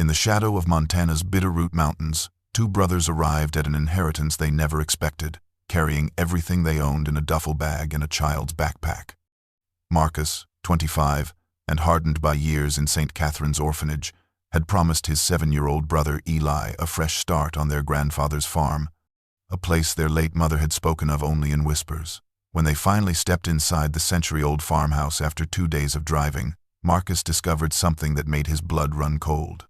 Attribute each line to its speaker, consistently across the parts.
Speaker 1: the shadow of Montana's Bitterroot Mountains, two brothers arrived at an inheritance they never expected, carrying everything they owned in a duffel bag and a child's backpack. Marcus, 25, and hardened by years in St. Catherine's Orphanage, had promised his 7-year-old brother Eli a fresh start on their grandfather's farm, a place their late mother had spoken of only in whispers. When they finally stepped inside the century-old farmhouse after 2 days of driving, Marcus discovered something that made his blood run cold.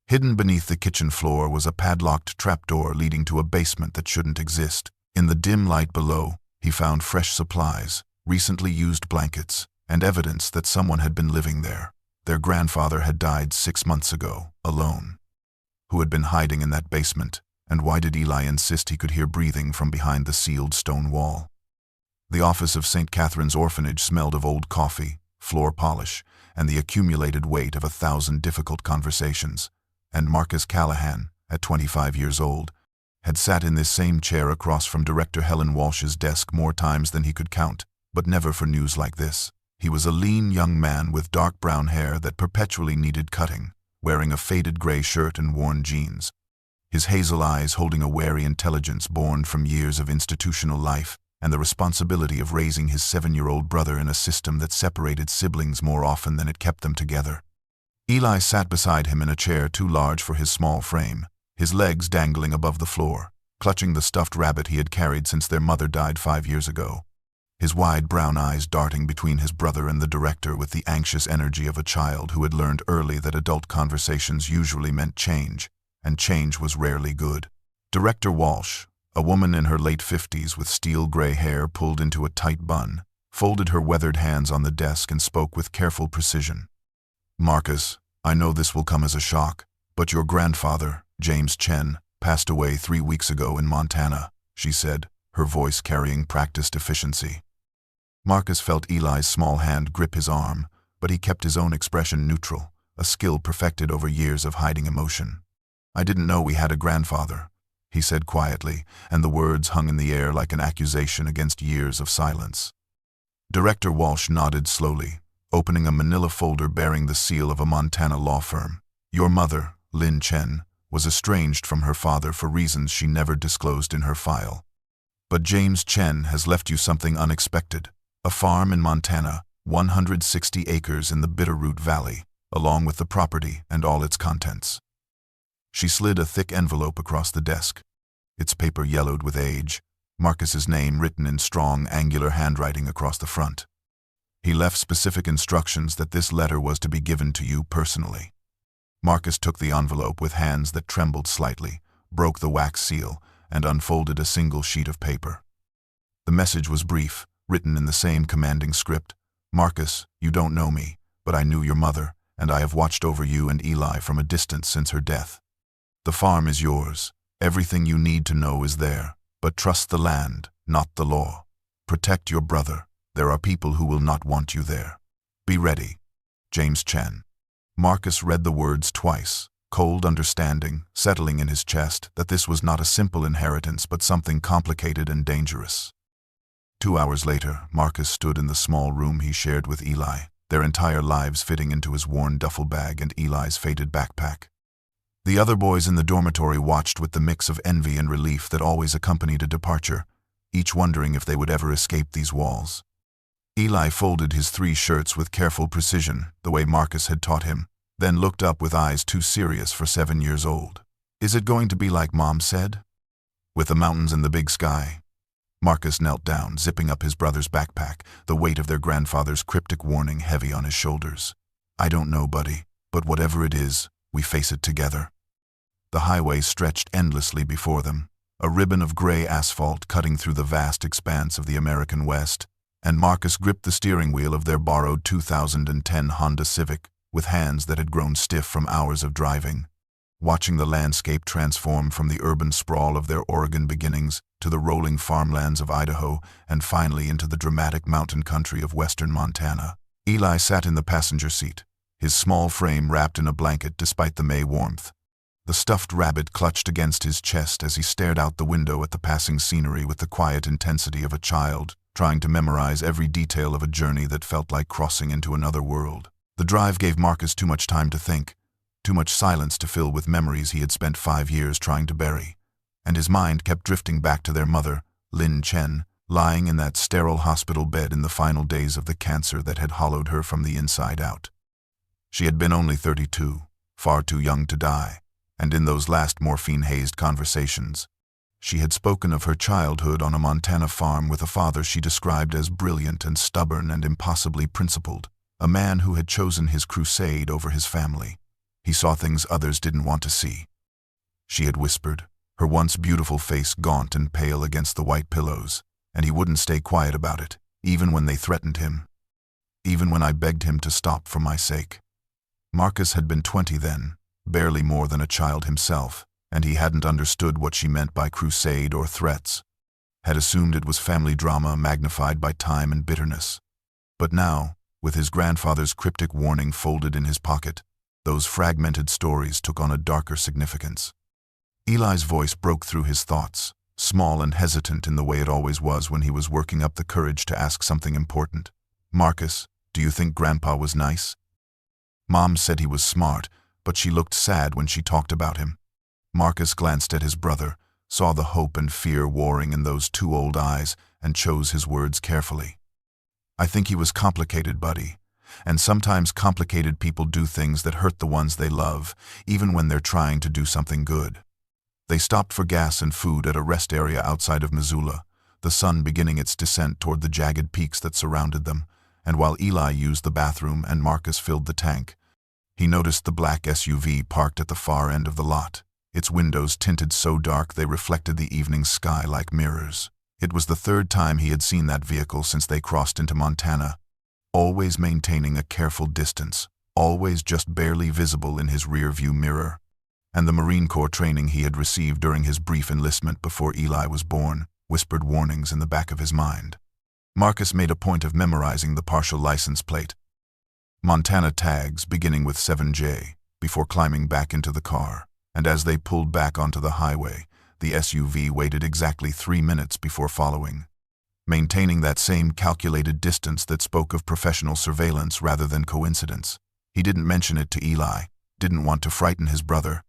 Speaker 1: Hidden beneath the kitchen floor was a padlocked trapdoor leading to a basement that shouldn't exist. In the dim light below, he found fresh supplies, recently used blankets, and evidence that someone had been living there. Their grandfather had died 6 months ago, alone. Who had been hiding in that basement, and why did Eli insist he could hear breathing from behind the sealed stone wall? The office of St. Catherine's Orphanage smelled of old coffee, floor polish, and the accumulated weight of 1,000 difficult conversations, and Marcus Callahan, at 25 years old, had sat in this same chair across from Director Helen Walsh's desk more times than he could count, but never for news like this. He was a lean young man with dark brown hair that perpetually needed cutting, wearing a faded gray shirt and worn jeans. His hazel eyes holding a wary intelligence born from years of institutional life and the responsibility of raising his 7-year-old brother in a system that separated siblings more often than it kept them together. Eli sat beside him in a chair too large for his small frame, his legs dangling above the floor, clutching the stuffed rabbit he had carried since their mother died 5 years ago. His wide brown eyes darting between his brother and the director with the anxious energy of a child who had learned early that adult conversations usually meant change, and change was rarely good. Director Walsh, a woman in her late 50s with steel-gray hair pulled into a tight bun, folded her weathered hands on the desk and spoke with careful precision. "Marcus, I know this will come as a shock, but your grandfather, James Chen, passed away 3 weeks ago in Montana," she said, her voice carrying practiced efficiency. Marcus felt Eli's small hand grip his arm, but he kept his own expression neutral, a skill perfected over years of hiding emotion. "I didn't know we had a grandfather," he said quietly, and the words hung in the air like an accusation against years of silence. Director Walsh nodded slowly, opening a manila folder bearing the seal of a Montana law firm. "Your mother, Lynn Chen, was estranged from her father for reasons she never disclosed in her file. But James Chen has left you something unexpected. A farm in Montana, 160 acres in the Bitterroot Valley, along with the property and all its contents." She slid a thick envelope across the desk. Its paper yellowed with age, Marcus's name written in strong, angular handwriting across the front. He left specific instructions that this letter was to be given to you personally. Marcus took the envelope with hands that trembled slightly, broke the wax seal, and unfolded a single sheet of paper. The message was brief, written in the same commanding script. "Marcus, you don't know me, but I knew your mother, and I have watched over you and Eli from a distance since her death. The farm is yours. Everything you need to know is there, but trust the land, not the law. Protect your brother. There are people who will not want you there. Be ready. James Chen." Marcus read the words twice, cold understanding settling in his chest that this was not a simple inheritance but something complicated and dangerous. 2 hours later, Marcus stood in the small room he shared with Eli, their entire lives fitting into his worn duffel bag and Eli's faded backpack. The other boys in the dormitory watched with the mix of envy and relief that always accompanied a departure, each wondering if they would ever escape these walls. Eli folded his 3 shirts with careful precision, the way Marcus had taught him, then looked up with eyes too serious for 7 years old. "Is it going to be like Mom said? With the mountains and the big sky?" Marcus knelt down, zipping up his brother's backpack, the weight of their grandfather's cryptic warning heavy on his shoulders. "I don't know, buddy, but whatever it is, we face it together." The highway stretched endlessly before them, a ribbon of gray asphalt cutting through the vast expanse of the American West, and Marcus gripped the steering wheel of their borrowed 2010 Honda Civic with hands that had grown stiff from hours of driving, watching the landscape transform from the urban sprawl of their Oregon beginnings to the rolling farmlands of Idaho and finally into the dramatic mountain country of western Montana. Eli sat in the passenger seat, his small frame wrapped in a blanket despite the May warmth. The stuffed rabbit clutched against his chest as he stared out the window at the passing scenery with the quiet intensity of a child, trying to memorize every detail of a journey that felt like crossing into another world. The drive gave Marcus too much time to think, too much silence to fill with memories he had spent 5 years trying to bury, and his mind kept drifting back to their mother, Lin Chen, lying in that sterile hospital bed in the final days of the cancer that had hollowed her from the inside out. She had been only 32, far too young to die, and in those last morphine-hazed conversations, she had spoken of her childhood on a Montana farm with a father she described as brilliant and stubborn and impossibly principled, a man who had chosen his crusade over his family. He saw things others didn't want to see. She had whispered, her once beautiful face gaunt and pale against the white pillows, and he wouldn't stay quiet about it, even when they threatened him. Even when I begged him to stop for my sake. Marcus had been 20 then, barely more than a child himself, and he hadn't understood what she meant by crusade or threats, had assumed it was family drama magnified by time and bitterness. But now, with his grandfather's cryptic warning folded in his pocket, those fragmented stories took on a darker significance. Eli's voice broke through his thoughts, small and hesitant in the way it always was when he was working up the courage to ask something important. "Marcus, do you think Grandpa was nice?" Mom said he was smart, but she looked sad when she talked about him. Marcus glanced at his brother, saw the hope and fear warring in those two old eyes, and chose his words carefully. "I think he was complicated, buddy. And sometimes complicated people do things that hurt the ones they love, even when they're trying to do something good." They stopped for gas and food at a rest area outside of Missoula, the sun beginning its descent toward the jagged peaks that surrounded them, and while Eli used the bathroom and Marcus filled the tank, he noticed the black SUV parked at the far end of the lot, its windows tinted so dark they reflected the evening sky like mirrors. It was the third time he had seen that vehicle since they crossed into Montana, always maintaining a careful distance, always just barely visible in his rear-view mirror. And the Marine Corps training he had received during his brief enlistment before Eli was born whispered warnings in the back of his mind. Marcus made a point of memorizing the partial license plate, Montana tags beginning with 7J, before climbing back into the car, and as they pulled back onto the highway, the SUV waited exactly 3 minutes before following, maintaining that same calculated distance that spoke of professional surveillance rather than coincidence. He didn't mention it to Eli, didn't want to frighten his brother,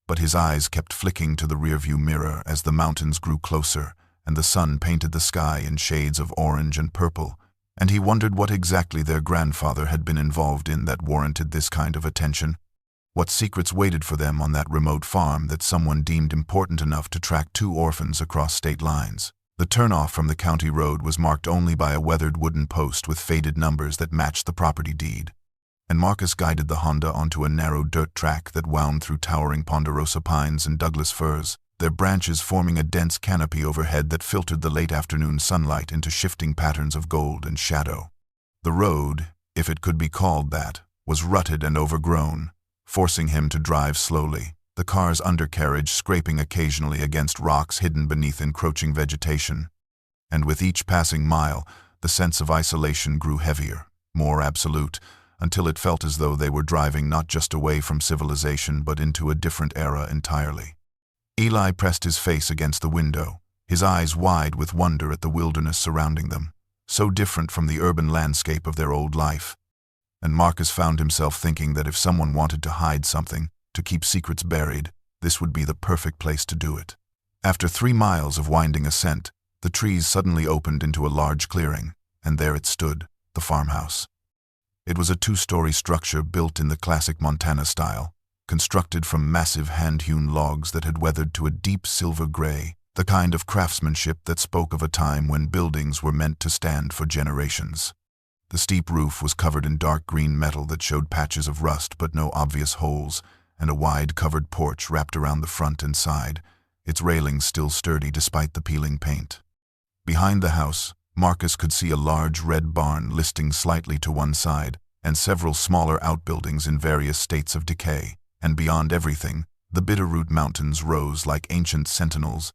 Speaker 1: but his eyes kept flicking to the rearview mirror as the mountains grew closer and the sun painted the sky in shades of orange and purple, and he wondered what exactly their grandfather had been involved in that warranted this kind of attention. What secrets waited for them on that remote farm that someone deemed important enough to track 2 orphans across state lines. The turnoff from the county road was marked only by a weathered wooden post with faded numbers that matched the property deed, and Marcus guided the Honda onto a narrow dirt track that wound through towering ponderosa pines and Douglas firs, their branches forming a dense canopy overhead that filtered the late afternoon sunlight into shifting patterns of gold and shadow. The road, if it could be called that, was rutted and overgrown, forcing him to drive slowly, the car's undercarriage scraping occasionally against rocks hidden beneath encroaching vegetation. And with each passing mile, the sense of isolation grew heavier, more absolute, until it felt as though they were driving not just away from civilization but into a different era entirely. Eli pressed his face against the window, his eyes wide with wonder at the wilderness surrounding them, so different from the urban landscape of their old life. And Marcus found himself thinking that if someone wanted to hide something, to keep secrets buried, this would be the perfect place to do it. After 3 miles of winding ascent, the trees suddenly opened into a large clearing, and there it stood, the farmhouse. It was a 2-story structure built in the classic Montana style, constructed from massive hand-hewn logs that had weathered to a deep silver gray, the kind of craftsmanship that spoke of a time when buildings were meant to stand for generations. The steep roof was covered in dark green metal that showed patches of rust but no obvious holes, and a wide covered porch wrapped around the front and side, its railings still sturdy despite the peeling paint. Behind the house, Marcus could see a large red barn listing slightly to one side, and several smaller outbuildings in various states of decay, and beyond everything, the Bitterroot Mountains rose like ancient sentinels,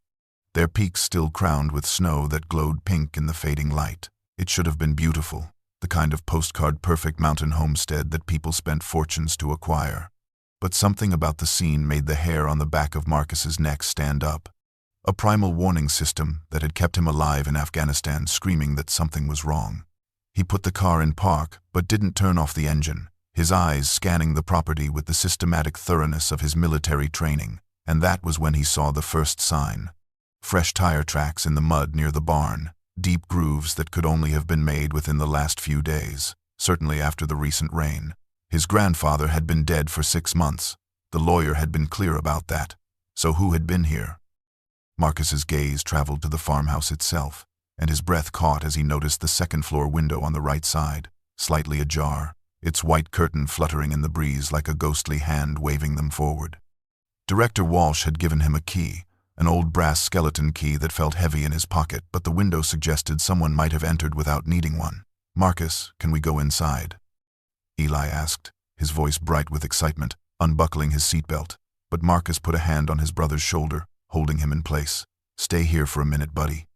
Speaker 1: their peaks still crowned with snow that glowed pink in the fading light. It should have been beautiful, the kind of postcard-perfect mountain homestead that people spent fortunes to acquire. But something about the scene made the hair on the back of Marcus's neck stand up. A primal warning system that had kept him alive in Afghanistan screaming that something was wrong. He put the car in park, but didn't turn off the engine, his eyes scanning the property with the systematic thoroughness of his military training, and that was when he saw the first sign. Fresh tire tracks in the mud near the barn, deep grooves that could only have been made within the last few days, certainly after the recent rain. His grandfather had been dead for 6 months. The lawyer had been clear about that. So who had been here? Marcus's gaze traveled to the farmhouse itself, and his breath caught as he noticed the second-floor window on the right side, slightly ajar, its white curtain fluttering in the breeze like a ghostly hand waving them forward. Director Walsh had given him a key, an old brass skeleton key that felt heavy in his pocket, but the window suggested someone might have entered without needing one. "Marcus, can we go inside?" Eli asked, his voice bright with excitement, unbuckling his seatbelt. But Marcus put a hand on his brother's shoulder, holding him in place. "Stay here for a minute, buddy.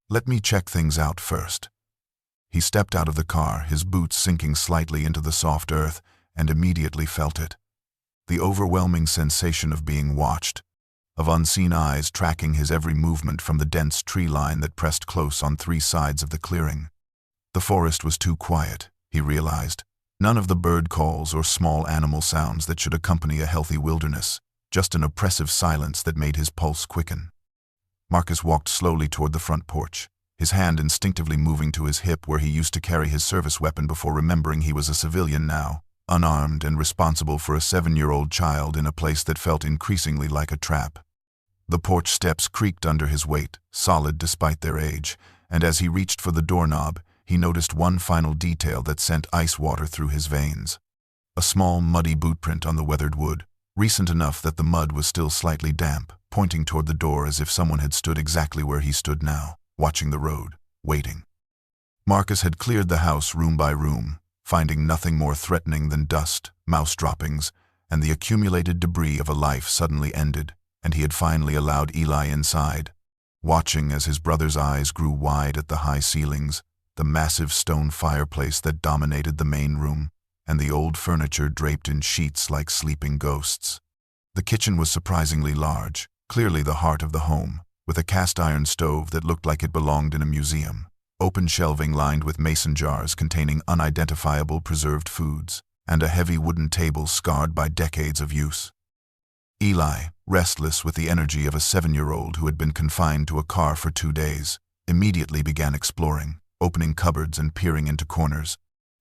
Speaker 1: Let me check things out first." He stepped out of the car, his boots sinking slightly into the soft earth, and immediately felt it. The overwhelming sensation of being watched, of unseen eyes tracking his every movement from the dense tree line that pressed close on 3 sides of the clearing. The forest was too quiet, he realized. None of the bird calls or small animal sounds that should accompany a healthy wilderness, just an oppressive silence that made his pulse quicken. Marcus walked slowly toward the front porch, his hand instinctively moving to his hip where he used to carry his service weapon before remembering he was a civilian now, unarmed and responsible for a 7-year-old child in a place that felt increasingly like a trap. The porch steps creaked under his weight, solid despite their age, and as he reached for the doorknob, he noticed one final detail that sent ice water through his veins. A small, muddy bootprint on the weathered wood, recent enough that the mud was still slightly damp, pointing toward the door as if someone had stood exactly where he stood now, watching the road, waiting. Marcus had cleared the house room by room, finding nothing more threatening than dust, mouse droppings, and the accumulated debris of a life suddenly ended, and he had finally allowed Eli inside, watching as his brother's eyes grew wide at the high ceilings, the massive stone fireplace that dominated the main room, and the old furniture draped in sheets like sleeping ghosts. The kitchen was surprisingly large, clearly the heart of the home, with a cast-iron stove that looked like it belonged in a museum, open shelving lined with mason jars containing unidentifiable preserved foods, and a heavy wooden table scarred by decades of use. Eli, restless with the energy of a 7-year-old who had been confined to a car for 2 days, immediately began exploring, opening cupboards and peering into corners,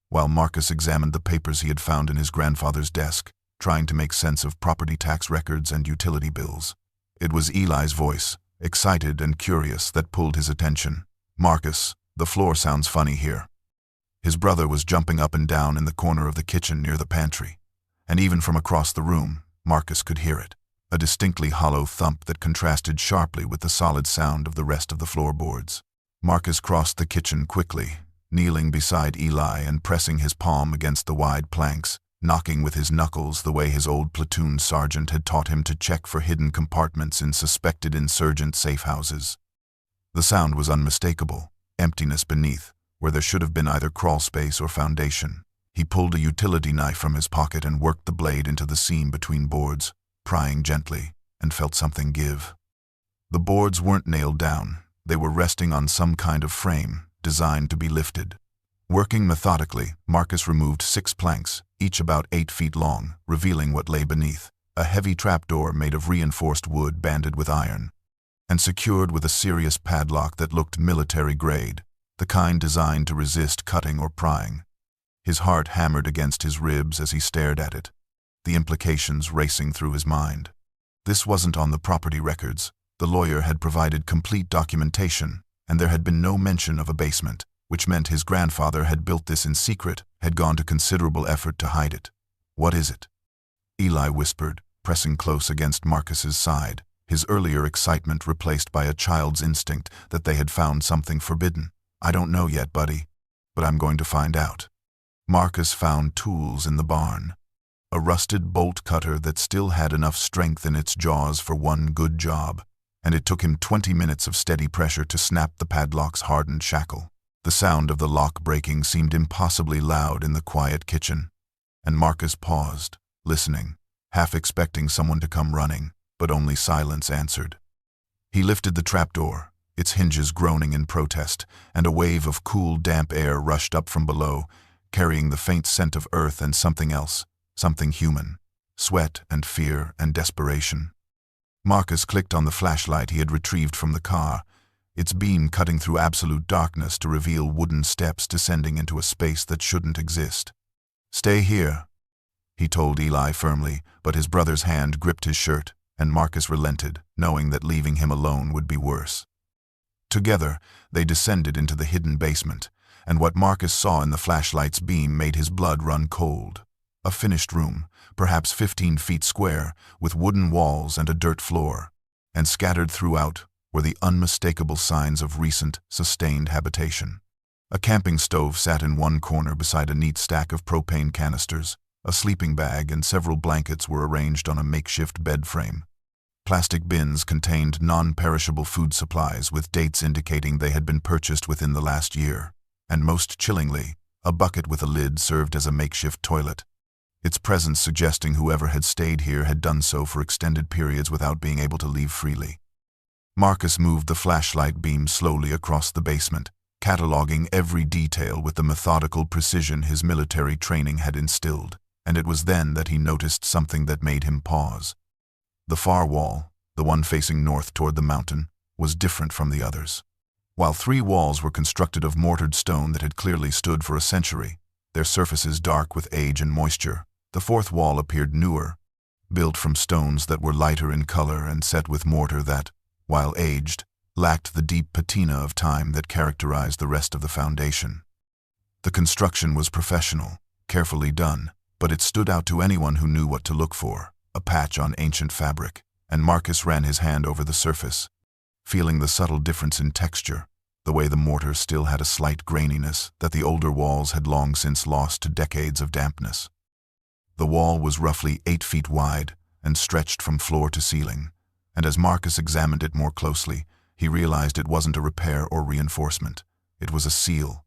Speaker 1: while Marcus examined the papers he had found in his grandfather's desk, trying to make sense of property tax records and utility bills. It was Eli's voice, excited and curious, that pulled his attention. "Marcus, the floor sounds funny here." His brother was jumping up and down in the corner of the kitchen near the pantry, and even from across the room, Marcus could hear it, a distinctly hollow thump that contrasted sharply with the solid sound of the rest of the floorboards. Marcus crossed the kitchen quickly, kneeling beside Eli and pressing his palm against the wide planks, knocking with his knuckles the way his old platoon sergeant had taught him to check for hidden compartments in suspected insurgent safehouses. The sound was unmistakable, emptiness beneath, where there should have been either crawl space or foundation. He pulled a utility knife from his pocket and worked the blade into the seam between boards, prying gently, and felt something give. The boards weren't nailed down. They were resting on some kind of frame, designed to be lifted. Working methodically, Marcus removed 6 planks, each about 8 feet long, revealing what lay beneath, a heavy trapdoor made of reinforced wood banded with iron, and secured with a serious padlock that looked military-grade, the kind designed to resist cutting or prying. His heart hammered against his ribs as he stared at it, the implications racing through his mind. This wasn't on the property records. The lawyer had provided complete documentation, and there had been no mention of a basement, which meant his grandfather had built this in secret, had gone to considerable effort to hide it. "What is it?" Eli whispered, pressing close against Marcus's side, his earlier excitement replaced by a child's instinct that they had found something forbidden. "I don't know yet, buddy, but I'm going to find out." Marcus found tools in the barn. A rusted bolt cutter that still had enough strength in its jaws for one good job, and it took him 20 minutes of steady pressure to snap the padlock's hardened shackle. The sound of the lock breaking seemed impossibly loud in the quiet kitchen, and Marcus paused, listening, half expecting someone to come running, but only silence answered. He lifted the trapdoor, its hinges groaning in protest, and a wave of cool, damp air rushed up from below, carrying the faint scent of earth and something else, something human, sweat and fear and desperation. Marcus clicked on the flashlight he had retrieved from the car, its beam cutting through absolute darkness to reveal wooden steps descending into a space that shouldn't exist. "Stay here," he told Eli firmly, but his brother's hand gripped his shirt, and Marcus relented, knowing that leaving him alone would be worse. Together, they descended into the hidden basement, and what Marcus saw in the flashlight's beam made his blood run cold. A finished room, perhaps 15 feet square, with wooden walls and a dirt floor, and scattered throughout were the unmistakable signs of recent, sustained habitation. A camping stove sat in one corner beside a neat stack of propane canisters. A sleeping bag and several blankets were arranged on a makeshift bed frame. Plastic bins contained non-perishable food supplies with dates indicating they had been purchased within the last year, and most chillingly, a bucket with a lid served as a makeshift toilet, its presence suggesting whoever had stayed here had done so for extended periods without being able to leave freely. Marcus moved the flashlight beam slowly across the basement, cataloging every detail with the methodical precision his military training had instilled, and it was then that he noticed something that made him pause. The far wall, the one facing north toward the mountain, was different from the others. While 3 walls were constructed of mortared stone that had clearly stood for a century, their surfaces dark with age and moisture, the 4th wall appeared newer, built from stones that were lighter in color and set with mortar that, while aged, lacked the deep patina of time that characterized the rest of the foundation. The construction was professional, carefully done, but it stood out to anyone who knew what to look for, a patch on ancient fabric, and Marcus ran his hand over the surface, feeling the subtle difference in texture, the way the mortar still had a slight graininess that the older walls had long since lost to decades of dampness. The wall was roughly 8 feet wide and stretched from floor to ceiling, and as Marcus examined it more closely, he realized it wasn't a repair or reinforcement. It was a seal,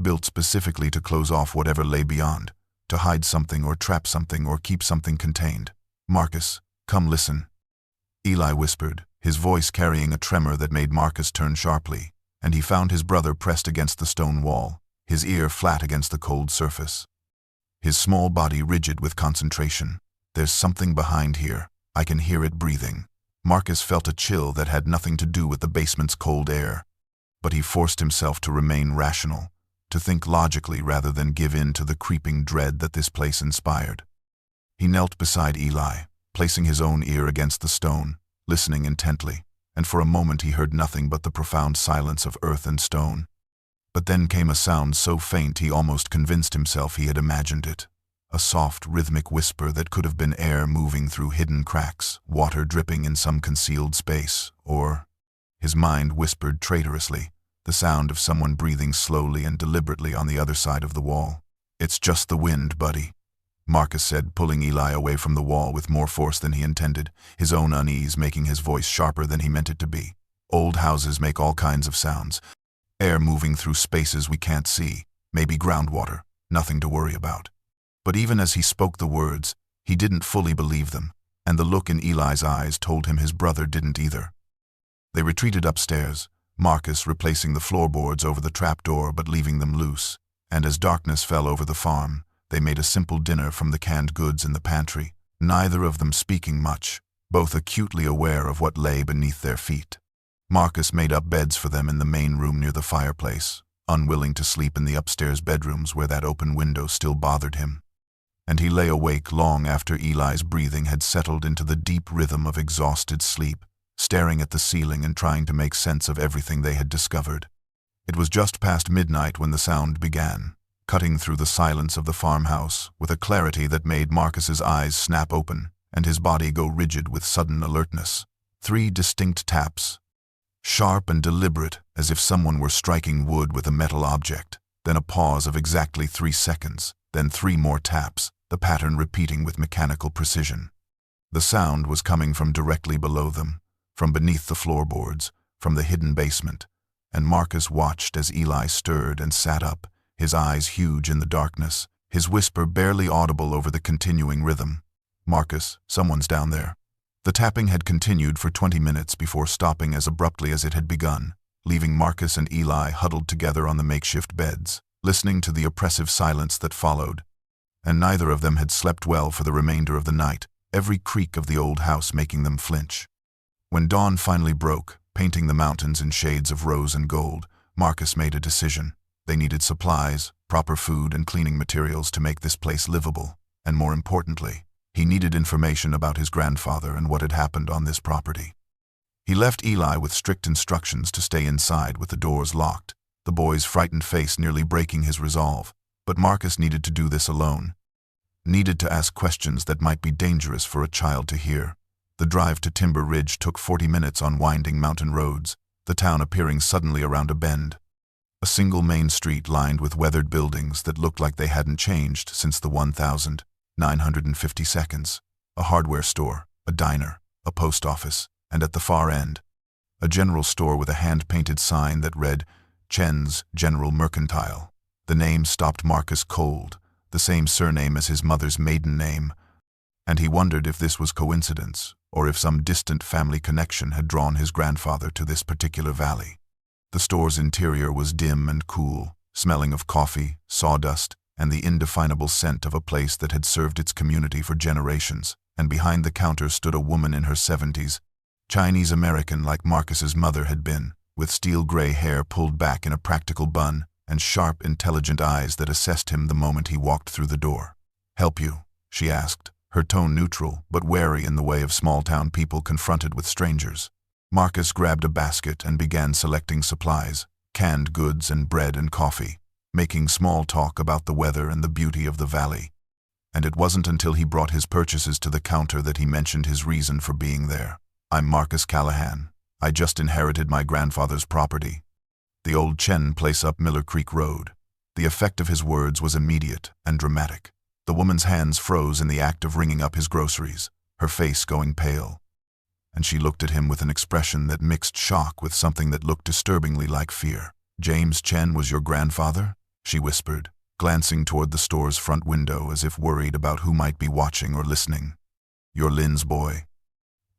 Speaker 1: built specifically to close off whatever lay beyond, to hide something or trap something or keep something contained. "Marcus, come listen," Eli whispered, his voice carrying a tremor that made Marcus turn sharply, and he found his brother pressed against the stone wall, his ear flat against the cold surface. His small body rigid with concentration. "There's something behind here. I can hear it breathing." Marcus felt a chill that had nothing to do with the basement's cold air, but he forced himself to remain rational, to think logically rather than give in to the creeping dread that this place inspired. He knelt beside Eli, placing his own ear against the stone, listening intently, and for a moment he heard nothing but the profound silence of earth and stone. But then came a sound so faint he almost convinced himself he had imagined it. A soft, rhythmic whisper that could have been air moving through hidden cracks, water dripping in some concealed space, or, his mind whispered traitorously, the sound of someone breathing slowly and deliberately on the other side of the wall. "It's just the wind, buddy," Marcus said, pulling Eli away from the wall with more force than he intended, his own unease making his voice sharper than he meant it to be. "Old houses make all kinds of sounds. Air moving through spaces we can't see, maybe groundwater, nothing to worry about." But even as he spoke the words, he didn't fully believe them, and the look in Eli's eyes told him his brother didn't either. They retreated upstairs, Marcus replacing the floorboards over the trapdoor but leaving them loose, and as darkness fell over the farm, they made a simple dinner from the canned goods in the pantry, neither of them speaking much, both acutely aware of what lay beneath their feet. Marcus made up beds for them in the main room near the fireplace, unwilling to sleep in the upstairs bedrooms where that open window still bothered him. And he lay awake long after Eli's breathing had settled into the deep rhythm of exhausted sleep, staring at the ceiling and trying to make sense of everything they had discovered. It was just past midnight when the sound began, cutting through the silence of the farmhouse with a clarity that made Marcus's eyes snap open and his body go rigid with sudden alertness. 3 distinct taps, sharp and deliberate as if someone were striking wood with a metal object, then a pause of exactly 3 seconds, then 3 more taps, the pattern repeating with mechanical precision. The sound was coming from directly below them, from beneath the floorboards, from the hidden basement, and Marcus watched as Eli stirred and sat up, his eyes huge in the darkness, his whisper barely audible over the continuing rhythm. "Marcus, someone's down there." The tapping had continued for 20 minutes before stopping as abruptly as it had begun, leaving Marcus and Eli huddled together on the makeshift beds, listening to the oppressive silence that followed. And neither of them had slept well for the remainder of the night, every creak of the old house making them flinch. When dawn finally broke, painting the mountains in shades of rose and gold, Marcus made a decision. They needed supplies, proper food and cleaning materials to make this place livable, and more importantly, he needed information about his grandfather and what had happened on this property. He left Eli with strict instructions to stay inside with the doors locked, the boy's frightened face nearly breaking his resolve. But Marcus needed to do this alone. Needed to ask questions that might be dangerous for a child to hear. The drive to Timber Ridge took 40 minutes on winding mountain roads, the town appearing suddenly around a bend. A single main street lined with weathered buildings that looked like they hadn't changed since the 1952. A hardware store, a diner, a post office, and at the far end, a general store with a hand-painted sign that read, Chen's General Mercantile. The name stopped Marcus cold, the same surname as his mother's maiden name, and he wondered if this was coincidence or if some distant family connection had drawn his grandfather to this particular valley. The store's interior was dim and cool, smelling of coffee, sawdust, and the indefinable scent of a place that had served its community for generations, and behind the counter stood a woman in her 70s, Chinese-American like Marcus's mother had been, with steel-gray hair pulled back in a practical bun and sharp, intelligent eyes that assessed him the moment he walked through the door. "Help you?" she asked, her tone neutral but wary in the way of small-town people confronted with strangers. Marcus grabbed a basket and began selecting supplies, canned goods and bread and coffee, making small talk about the weather and the beauty of the valley. And it wasn't until he brought his purchases to the counter that he mentioned his reason for being there. "I'm Marcus Callahan. I just inherited my grandfather's property. The old Chen place up Miller Creek Road." The effect of his words was immediate and dramatic. The woman's hands froze in the act of ringing up his groceries, her face going pale. And she looked at him with an expression that mixed shock with something that looked disturbingly like fear. "James Chen was your grandfather?" she whispered, glancing toward the store's front window as if worried about who might be watching or listening. "You're Lynn's boy."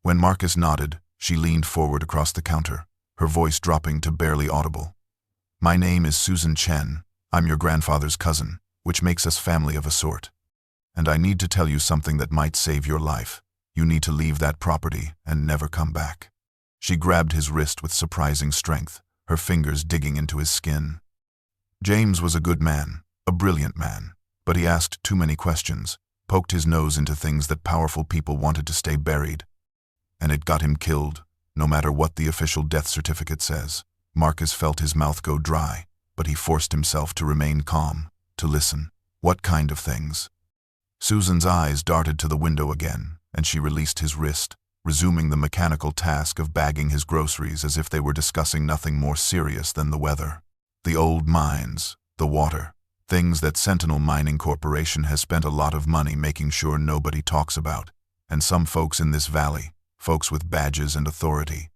Speaker 1: When Marcus nodded, she leaned forward across the counter, her voice dropping to barely audible. "My name is Susan Chen. I'm your grandfather's cousin, which makes us family of a sort. And I need to tell you something that might save your life. You need to leave that property and never come back." She grabbed his wrist with surprising strength, her fingers digging into his skin. James was a good man, a brilliant man, but he asked too many questions, poked his nose into things that powerful people wanted to stay buried. And it got him killed, no matter what the official death certificate says. Marcus felt his mouth go dry, but he forced himself to remain calm, to listen. "What kind of things?" Susan's eyes darted to the window again, and she released his wrist, resuming the mechanical task of bagging his groceries as if they were discussing nothing more serious than the weather. "The old mines, the water, things that Sentinel Mining Corporation has spent a lot of money making sure nobody talks about, and some folks in this valley, folks with badges and authority.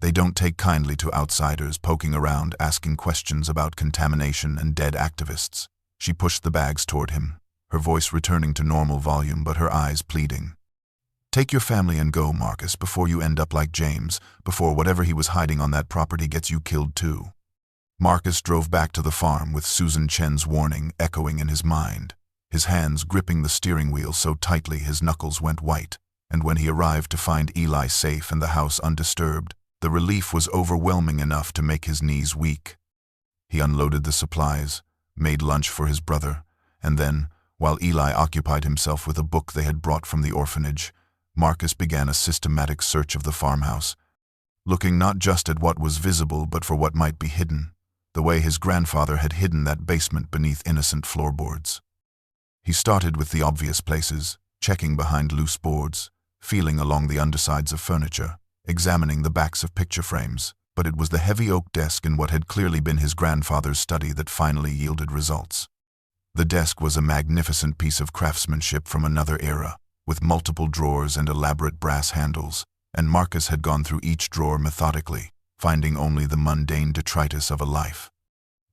Speaker 1: They don't take kindly to outsiders poking around asking questions about contamination and dead activists." She pushed the bags toward him, her voice returning to normal volume but her eyes pleading. "Take your family and go, Marcus, before you end up like James, before whatever he was hiding on that property gets you killed too." Marcus drove back to the farm with Susan Chen's warning echoing in his mind, his hands gripping the steering wheel so tightly his knuckles went white, and when he arrived to find Eli safe and the house undisturbed, the relief was overwhelming enough to make his knees weak. He unloaded the supplies, made lunch for his brother, and then, while Eli occupied himself with a book they had brought from the orphanage, Marcus began a systematic search of the farmhouse, looking not just at what was visible but for what might be hidden, the way his grandfather had hidden that basement beneath innocent floorboards. He started with the obvious places, checking behind loose boards, feeling along the undersides of furniture, examining the backs of picture frames, but it was the heavy oak desk in what had clearly been his grandfather's study that finally yielded results. The desk was a magnificent piece of craftsmanship from another era, with multiple drawers and elaborate brass handles, and Marcus had gone through each drawer methodically, finding only the mundane detritus of a life.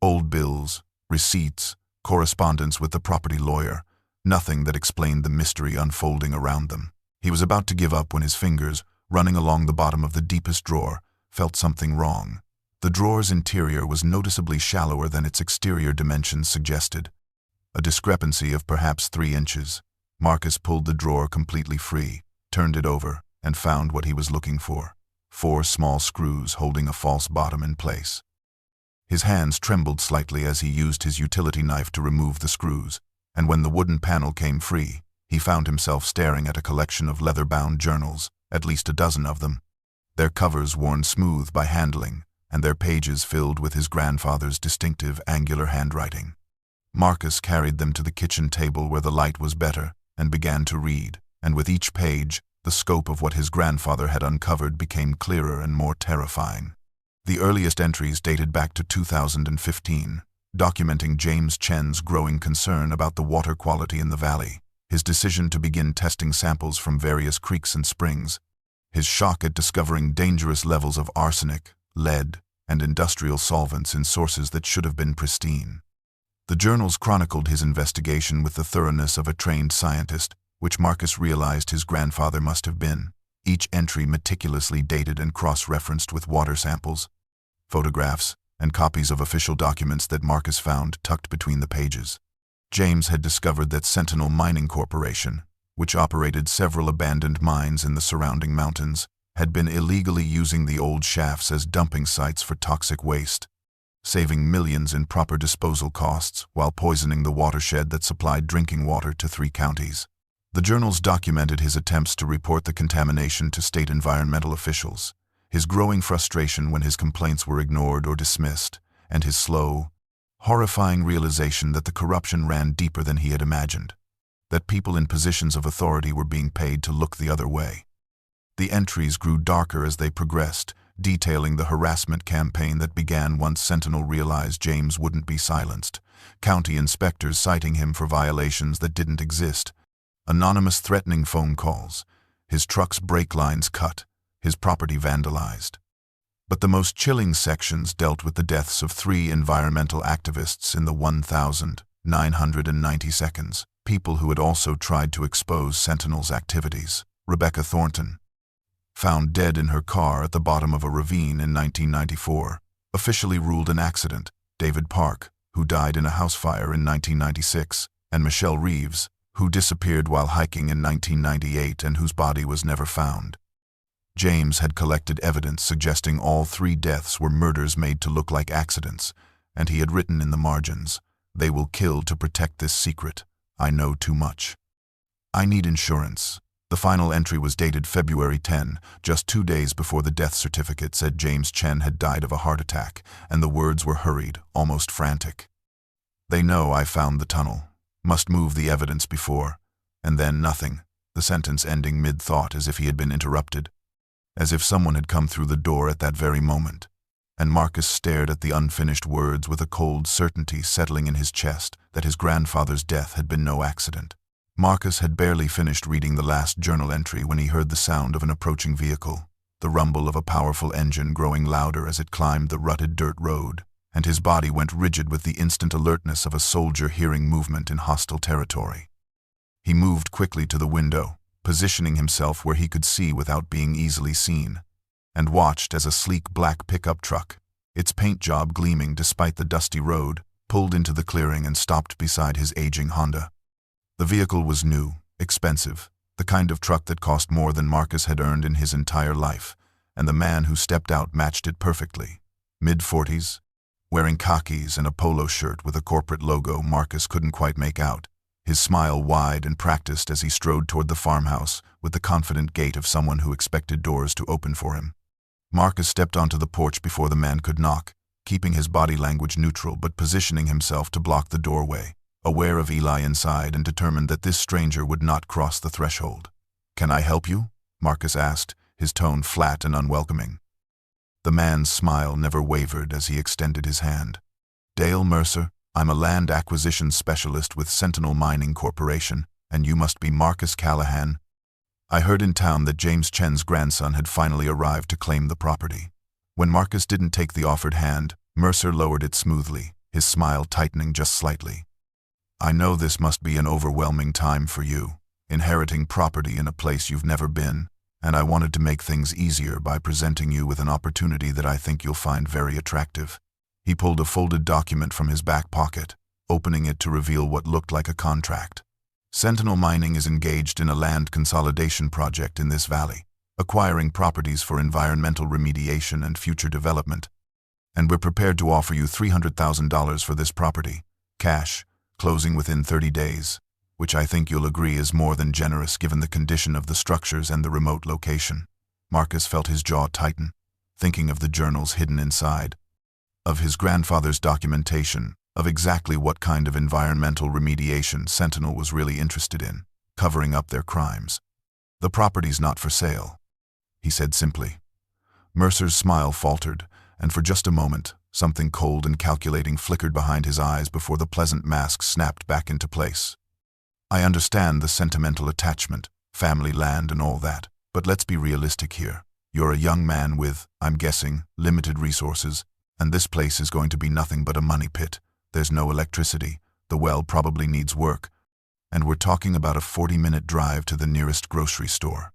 Speaker 1: Old bills, receipts, correspondence with the property lawyer, nothing that explained the mystery unfolding around them. He was about to give up when his fingers, running along the bottom of the deepest drawer, felt something wrong. The drawer's interior was noticeably shallower than its exterior dimensions suggested, a discrepancy of perhaps 3 inches. Marcus pulled the drawer completely free, turned it over, and found what he was looking for: 4 small screws holding a false bottom in place. His hands trembled slightly as he used his utility knife to remove the screws, and when the wooden panel came free, he found himself staring at a collection of leather-bound journals, at least a dozen of them, their covers worn smooth by handling, and their pages filled with his grandfather's distinctive angular handwriting. Marcus carried them to the kitchen table where the light was better and began to read, and with each page, the scope of what his grandfather had uncovered became clearer and more terrifying. The earliest entries dated back to 2015, documenting James Chen's growing concern about the water quality in the valley, his decision to begin testing samples from various creeks and springs, his shock at discovering dangerous levels of arsenic, lead, and industrial solvents in sources that should have been pristine. The journals chronicled his investigation with the thoroughness of a trained scientist, which Marcus realized his grandfather must have been, each entry meticulously dated and cross-referenced with water samples, photographs, and copies of official documents that Marcus found tucked between the pages. James had discovered that Sentinel Mining Corporation, which operated several abandoned mines in the surrounding mountains, had been illegally using the old shafts as dumping sites for toxic waste, saving millions in proper disposal costs while poisoning the watershed that supplied drinking water to 3 counties. The journals documented his attempts to report the contamination to state environmental officials, his growing frustration when his complaints were ignored or dismissed, and his slow, horrifying realization that the corruption ran deeper than he had imagined, that people in positions of authority were being paid to look the other way. The entries grew darker as they progressed, detailing the harassment campaign that began once Sentinel realized James wouldn't be silenced, county inspectors citing him for violations that didn't exist, anonymous threatening phone calls, his truck's brake lines cut, his property vandalized. But the most chilling sections dealt with the deaths of 3 environmental activists in the 1,990 seconds, people who had also tried to expose Sentinel's activities. Rebecca Thornton, found dead in her car at the bottom of a ravine in 1994, officially ruled an accident. David Park, who died in a house fire in 1996, and Michelle Reeves, who disappeared while hiking in 1998 and whose body was never found. James had collected evidence suggesting all 3 deaths were murders made to look like accidents, and he had written in the margins, "They will kill to protect this secret. I know too much. I need insurance." The final entry was dated February 10, just 2 days before the death certificate said James Chen had died of a heart attack, and the words were hurried, almost frantic. "They know I found the tunnel. Must move the evidence before." And then nothing, the sentence ending mid-thought as if he had been interrupted, as if someone had come through the door at that very moment. And Marcus stared at the unfinished words with a cold certainty settling in his chest that his grandfather's death had been no accident. Marcus had barely finished reading the last journal entry when he heard the sound of an approaching vehicle, the rumble of a powerful engine growing louder as it climbed the rutted dirt road, and his body went rigid with the instant alertness of a soldier hearing movement in hostile territory. He moved quickly to the window, positioning himself where he could see without being easily seen, and watched as a sleek black pickup truck, its paint job gleaming despite the dusty road, pulled into the clearing and stopped beside his aging Honda. The vehicle was new, expensive, the kind of truck that cost more than Marcus had earned in his entire life, and the man who stepped out matched it perfectly. Mid-40s, wearing khakis and a polo shirt with a corporate logo Marcus couldn't quite make out, his smile wide and practiced as he strode toward the farmhouse with the confident gait of someone who expected doors to open for him. Marcus stepped onto the porch before the man could knock, keeping his body language neutral but positioning himself to block the doorway, aware of Eli inside and determined that this stranger would not cross the threshold. "Can I help you?" Marcus asked, his tone flat and unwelcoming. The man's smile never wavered as he extended his hand. "Dale Mercer, I'm a land acquisition specialist with Sentinel Mining Corporation, and you must be Marcus Callahan. I heard in town that James Chen's grandson had finally arrived to claim the property." When Marcus didn't take the offered hand, Mercer lowered it smoothly, his smile tightening just slightly. "I know this must be an overwhelming time for you, inheriting property in a place you've never been, and I wanted to make things easier by presenting you with an opportunity that I think you'll find very attractive. He pulled a folded document from his back pocket, opening it to reveal what looked like a contract. Sentinel Mining is engaged in a land consolidation project in this valley, acquiring properties for environmental remediation and future development. And we're prepared to offer you $300,000 for this property, cash, closing within 30 days, which I think you'll agree is more than generous given the condition of the structures and the remote location. Marcus felt his jaw tighten, thinking of the journals hidden inside, of his grandfather's documentation, of exactly what kind of environmental remediation Sentinel was really interested in, covering up their crimes. "The property's not for sale," he said simply. Mercer's smile faltered, and for just a moment, something cold and calculating flickered behind his eyes before the pleasant mask snapped back into place. "I understand the sentimental attachment, family land and all that, but let's be realistic here. You're a young man with, I'm guessing, limited resources, and this place is going to be nothing but a money pit. There's no electricity, the well probably needs work, and we're talking about a 40-minute drive to the nearest grocery store."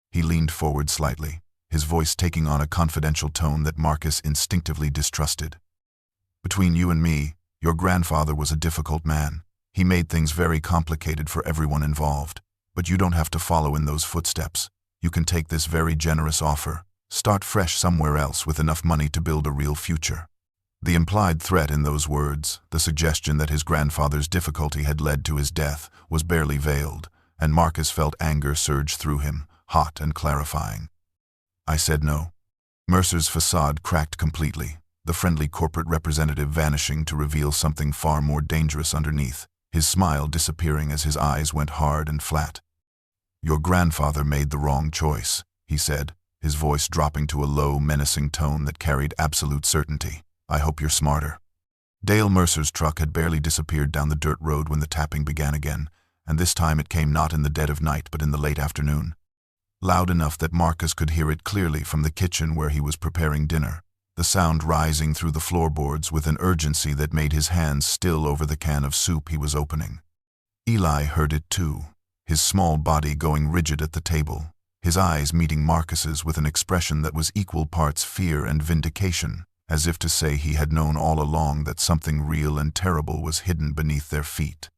Speaker 1: He leaned forward slightly, his voice taking on a confidential tone that Marcus instinctively distrusted. "Between you and me, your grandfather was a difficult man. He made things very complicated for everyone involved, but you don't have to follow in those footsteps. You can take this very generous offer, start fresh somewhere else with enough money to build a real future." The implied threat in those words, the suggestion that his grandfather's difficulty had led to his death, was barely veiled, and Marcus felt anger surge through him, hot and clarifying. "I said no." Mercer's facade cracked completely, the friendly corporate representative vanishing to reveal something far more dangerous underneath, his smile disappearing as his eyes went hard and flat. "Your grandfather made the wrong choice," he said, his voice dropping to a low, menacing tone that carried absolute certainty. "I hope you're smarter." Dale Mercer's truck had barely disappeared down the dirt road when the tapping began again, and this time it came not in the dead of night but in the late afternoon. Loud enough that Marcus could hear it clearly from the kitchen where he was preparing dinner, the sound rising through the floorboards with an urgency that made his hands still over the can of soup he was opening. Eli heard it too, his small body going rigid at the table, his eyes meeting Marcus's with an expression that was equal parts fear and vindication, as if to say he had known all along that something real and terrible was hidden beneath their feet.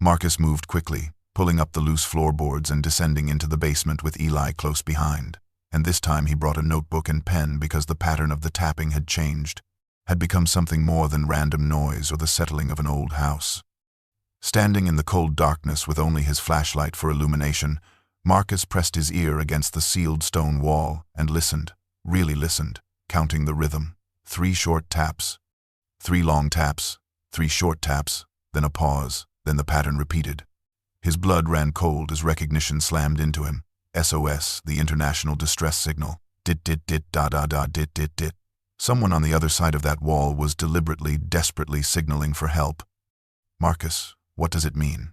Speaker 1: Marcus moved quickly, pulling up the loose floorboards and descending into the basement with Eli close behind, and this time he brought a notebook and pen because the pattern of the tapping had changed, had become something more than random noise or the settling of an old house. Standing in the cold darkness with only his flashlight for illumination, Marcus pressed his ear against the sealed stone wall and listened, really listened, counting the rhythm. 3 short taps, 3 long taps, 3 short taps, then a pause, then the pattern repeated. His blood ran cold as recognition slammed into him. SOS, the international distress signal. Dit da da da dit. Someone on the other side of that wall was deliberately, desperately signaling for help. "Marcus, what does it mean?"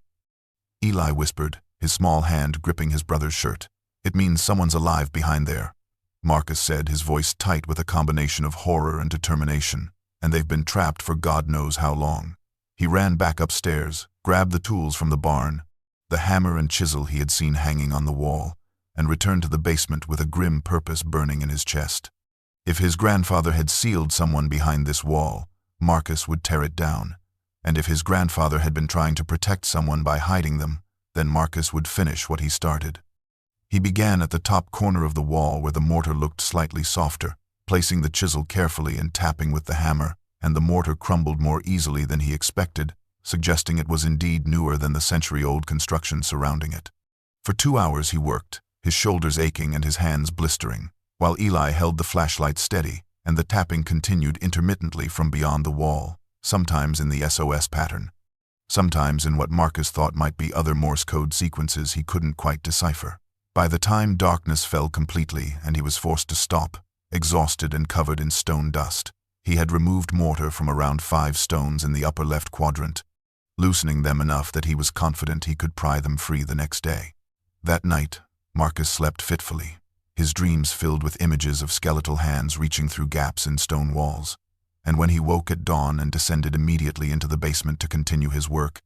Speaker 1: Eli whispered, his small hand gripping his brother's shirt. "It means someone's alive behind there," Marcus said, his voice tight with a combination of horror and determination, "and they've been trapped for God knows how long." He ran back upstairs, grabbed the tools from the barn, the hammer and chisel he had seen hanging on the wall, and returned to the basement with a grim purpose burning in his chest. If his grandfather had sealed someone behind this wall, Marcus would tear it down, and if his grandfather had been trying to protect someone by hiding them, then Marcus would finish what he started. He began at the top corner of the wall where the mortar looked slightly softer, placing the chisel carefully and tapping with the hammer, and the mortar crumbled more easily than he expected, suggesting it was indeed newer than the century-old construction surrounding it. For 2 hours he worked, his shoulders aching and his hands blistering, while Eli held the flashlight steady, and the tapping continued intermittently from beyond the wall, sometimes in the SOS pattern, sometimes in what Marcus thought might be other Morse code sequences he couldn't quite decipher. By the time darkness fell completely and he was forced to stop, exhausted and covered in stone dust, he had removed mortar from around 5 stones in the upper left quadrant, loosening them enough that he was confident he could pry them free the next day. That night, Marcus slept fitfully, his dreams filled with images of skeletal hands reaching through gaps in stone walls, and when he woke at dawn and descended immediately into the basement to continue his work,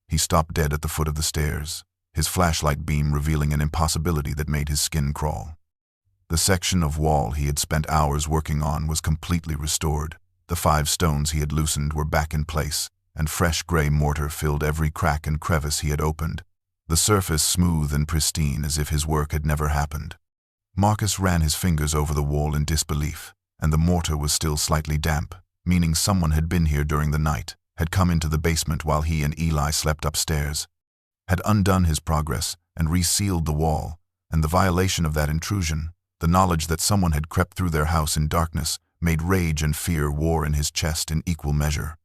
Speaker 1: he stopped dead at the foot of the stairs, his flashlight beam revealing an impossibility that made his skin crawl. The section of wall he had spent hours working on was completely restored. The 5 stones he had loosened were back in place, and fresh gray mortar filled every crack and crevice he had opened, the surface smooth and pristine as if his work had never happened. Marcus ran his fingers over the wall in disbelief, and the mortar was still slightly damp, meaning someone had been here during the night, had come into the basement while he and Eli slept upstairs, had undone his progress and resealed the wall, and the violation of that intrusion, the knowledge that someone had crept through their house in darkness, made rage and fear war in his chest in equal measure.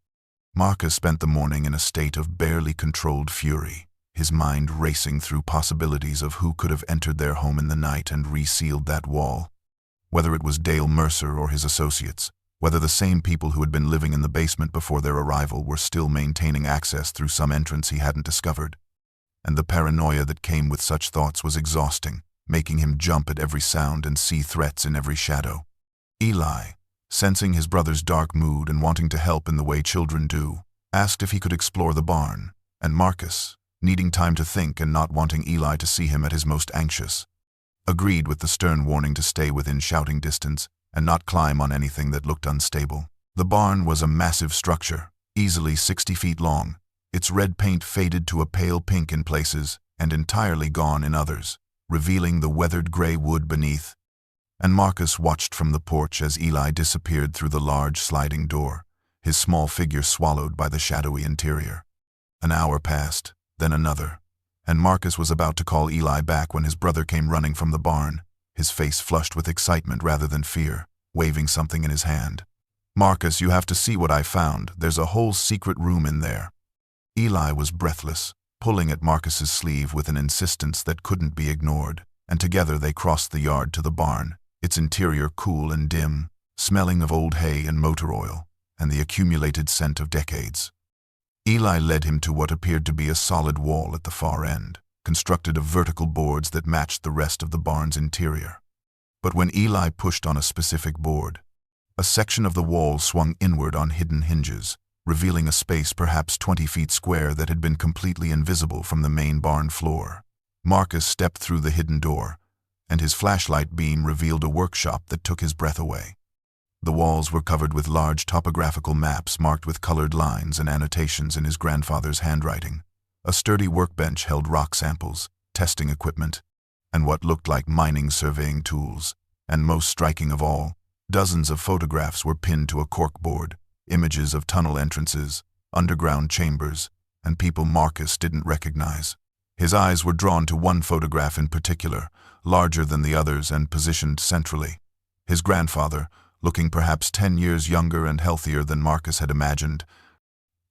Speaker 1: Marcus spent the morning in a state of barely controlled fury, his mind racing through possibilities of who could have entered their home in the night and resealed that wall. Whether it was Dale Mercer or his associates, whether the same people who had been living in the basement before their arrival were still maintaining access through some entrance he hadn't discovered. And the paranoia that came with such thoughts was exhausting, making him jump at every sound and see threats in every shadow. Eli, sensing his brother's dark mood and wanting to help in the way children do, asked if he could explore the barn, and Marcus, needing time to think and not wanting Eli to see him at his most anxious, agreed with the stern warning to stay within shouting distance and not climb on anything that looked unstable. The barn was a massive structure, easily 60 feet long, its red paint faded to a pale pink in places and entirely gone in others, revealing the weathered gray wood beneath. And Marcus watched from the porch as Eli disappeared through the large sliding door, his small figure swallowed by the shadowy interior. An hour passed, then another, and Marcus was about to call Eli back when his brother came running from the barn, his face flushed with excitement rather than fear, waving something in his hand. "Marcus, you have to see what I found. There's a whole secret room in there." Eli was breathless, pulling at Marcus's sleeve with an insistence that couldn't be ignored, and together they crossed the yard to the barn, its interior cool and dim, smelling of old hay and motor oil, and the accumulated scent of decades. Eli led him to what appeared to be a solid wall at the far end, constructed of vertical boards that matched the rest of the barn's interior. But when Eli pushed on a specific board, a section of the wall swung inward on hidden hinges, revealing a space perhaps 20 feet square that had been completely invisible from the main barn floor. Marcus stepped through the hidden door, and his flashlight beam revealed a workshop that took his breath away. The walls were covered with large topographical maps marked with colored lines and annotations in his grandfather's handwriting. A sturdy workbench held rock samples, testing equipment, and what looked like mining surveying tools. And most striking of all, dozens of photographs were pinned to a corkboard, images of tunnel entrances, underground chambers, and people Marcus didn't recognize. His eyes were drawn to one photograph in particular, larger than the others and positioned centrally. His grandfather, looking perhaps 10 years younger and healthier than Marcus had imagined,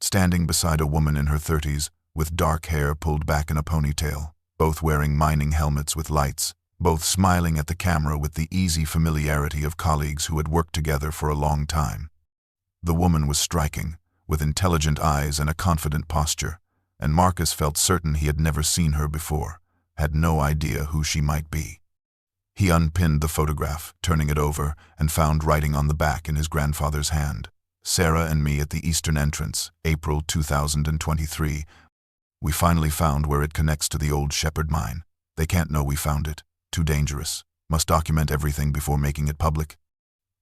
Speaker 1: standing beside a woman in her 30s with dark hair pulled back in a ponytail, both wearing mining helmets with lights, both smiling at the camera with the easy familiarity of colleagues who had worked together for a long time. The woman was striking, with intelligent eyes and a confident posture, and Marcus felt certain he had never seen her before, had no idea who she might be. He unpinned the photograph, turning it over, and found writing on the back in his grandfather's hand. "Sarah and me at the eastern entrance, April 2023. We finally found where it connects to the old Shepherd mine. They can't know we found it. Too dangerous. Must document everything before making it public.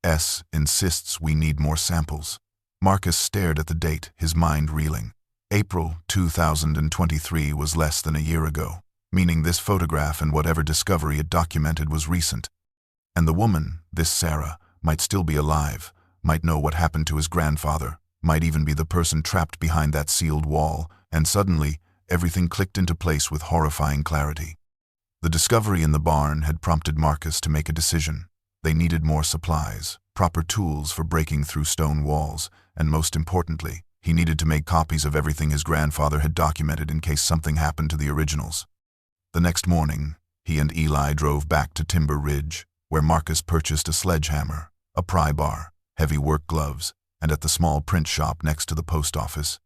Speaker 1: S insists we need more samples." Marcus stared at the date, his mind reeling. April 2023 was less than a year ago, meaning this photograph and whatever discovery it documented was recent. And the woman, this Sarah, might still be alive, might know what happened to his grandfather, might even be the person trapped behind that sealed wall, and suddenly, everything clicked into place with horrifying clarity. The discovery in the barn had prompted Marcus to make a decision. They needed more supplies, proper tools for breaking through stone walls, and most importantly, he needed to make copies of everything his grandfather had documented in case something happened to the originals. The next morning, he and Eli drove back to Timber Ridge, where Marcus purchased a sledgehammer, a pry bar, heavy work gloves, and at the small print shop next to the post office.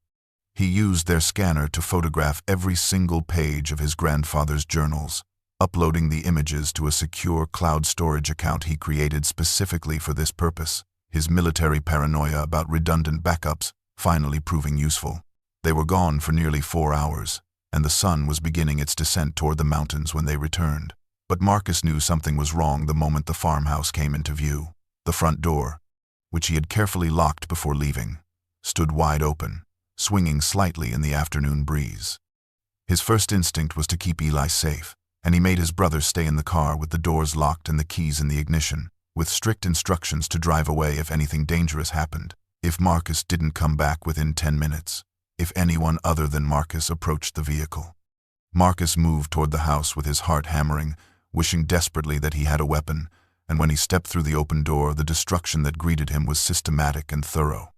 Speaker 1: He used their scanner to photograph every single page of his grandfather's journals, uploading the images to a secure cloud storage account he created specifically for this purpose, his military paranoia about redundant backups finally proving useful. They were gone for nearly 4 hours, and the sun was beginning its descent toward the mountains when they returned. But Marcus knew something was wrong the moment the farmhouse came into view. The front door, which he had carefully locked before leaving, stood wide open, swinging slightly in the afternoon breeze. His first instinct was to keep Eli safe, and he made his brother stay in the car with the doors locked and the keys in the ignition, with strict instructions to drive away if anything dangerous happened, if Marcus didn't come back within 10 minutes, if anyone other than Marcus approached the vehicle. Marcus moved toward the house with his heart hammering, wishing desperately that he had a weapon, and when he stepped through the open door, the destruction that greeted him was systematic and thorough.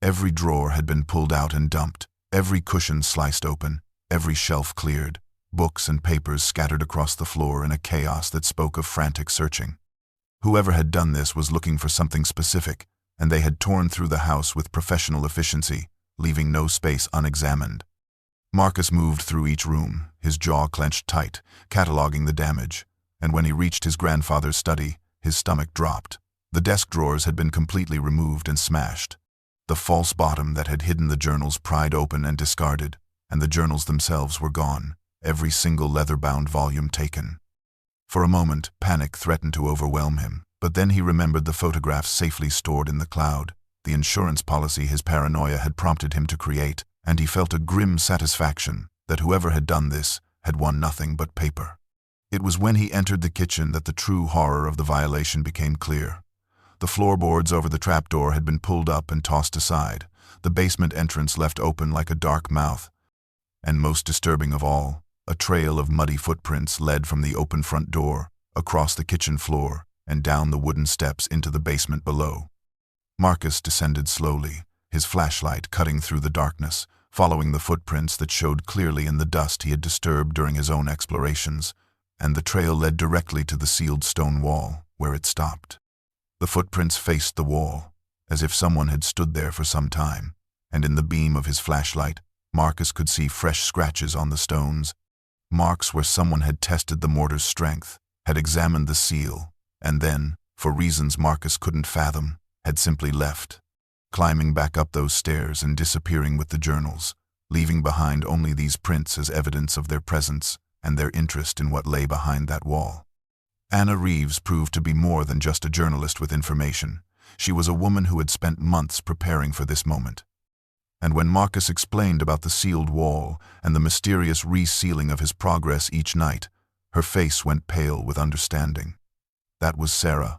Speaker 1: Every drawer had been pulled out and dumped, every cushion sliced open, every shelf cleared, books and papers scattered across the floor in a chaos that spoke of frantic searching. Whoever had done this was looking for something specific, and they had torn through the house with professional efficiency, leaving no space unexamined. Marcus moved through each room, his jaw clenched tight, cataloging the damage, and when he reached his grandfather's study, his stomach dropped. The desk drawers had been completely removed and smashed. The false bottom that had hidden the journals pried open and discarded, and the journals themselves were gone, every single leather-bound volume taken. For a moment, panic threatened to overwhelm him, but then he remembered the photographs safely stored in the cloud, the insurance policy his paranoia had prompted him to create, and he felt a grim satisfaction that whoever had done this had won nothing but paper. It was when he entered the kitchen that the true horror of the violation became clear. The floorboards over the trapdoor had been pulled up and tossed aside, the basement entrance left open like a dark mouth, and most disturbing of all, a trail of muddy footprints led from the open front door, across the kitchen floor, and down the wooden steps into the basement below. Marcus descended slowly, his flashlight cutting through the darkness, following the footprints that showed clearly in the dust he had disturbed during his own explorations, and the trail led directly to the sealed stone wall, where it stopped. The footprints faced the wall, as if someone had stood there for some time, and in the beam of his flashlight, Marcus could see fresh scratches on the stones, marks where someone had tested the mortar's strength, had examined the seal, and then, for reasons Marcus couldn't fathom, had simply left, climbing back up those stairs and disappearing with the journals, leaving behind only these prints as evidence of their presence and their interest in what lay behind that wall. Anna Reeves proved to be more than just a journalist with information. She was a woman who had spent months preparing for this moment. And when Marcus explained about the sealed wall and the mysterious resealing of his progress each night, her face went pale with understanding. "That was Sarah,"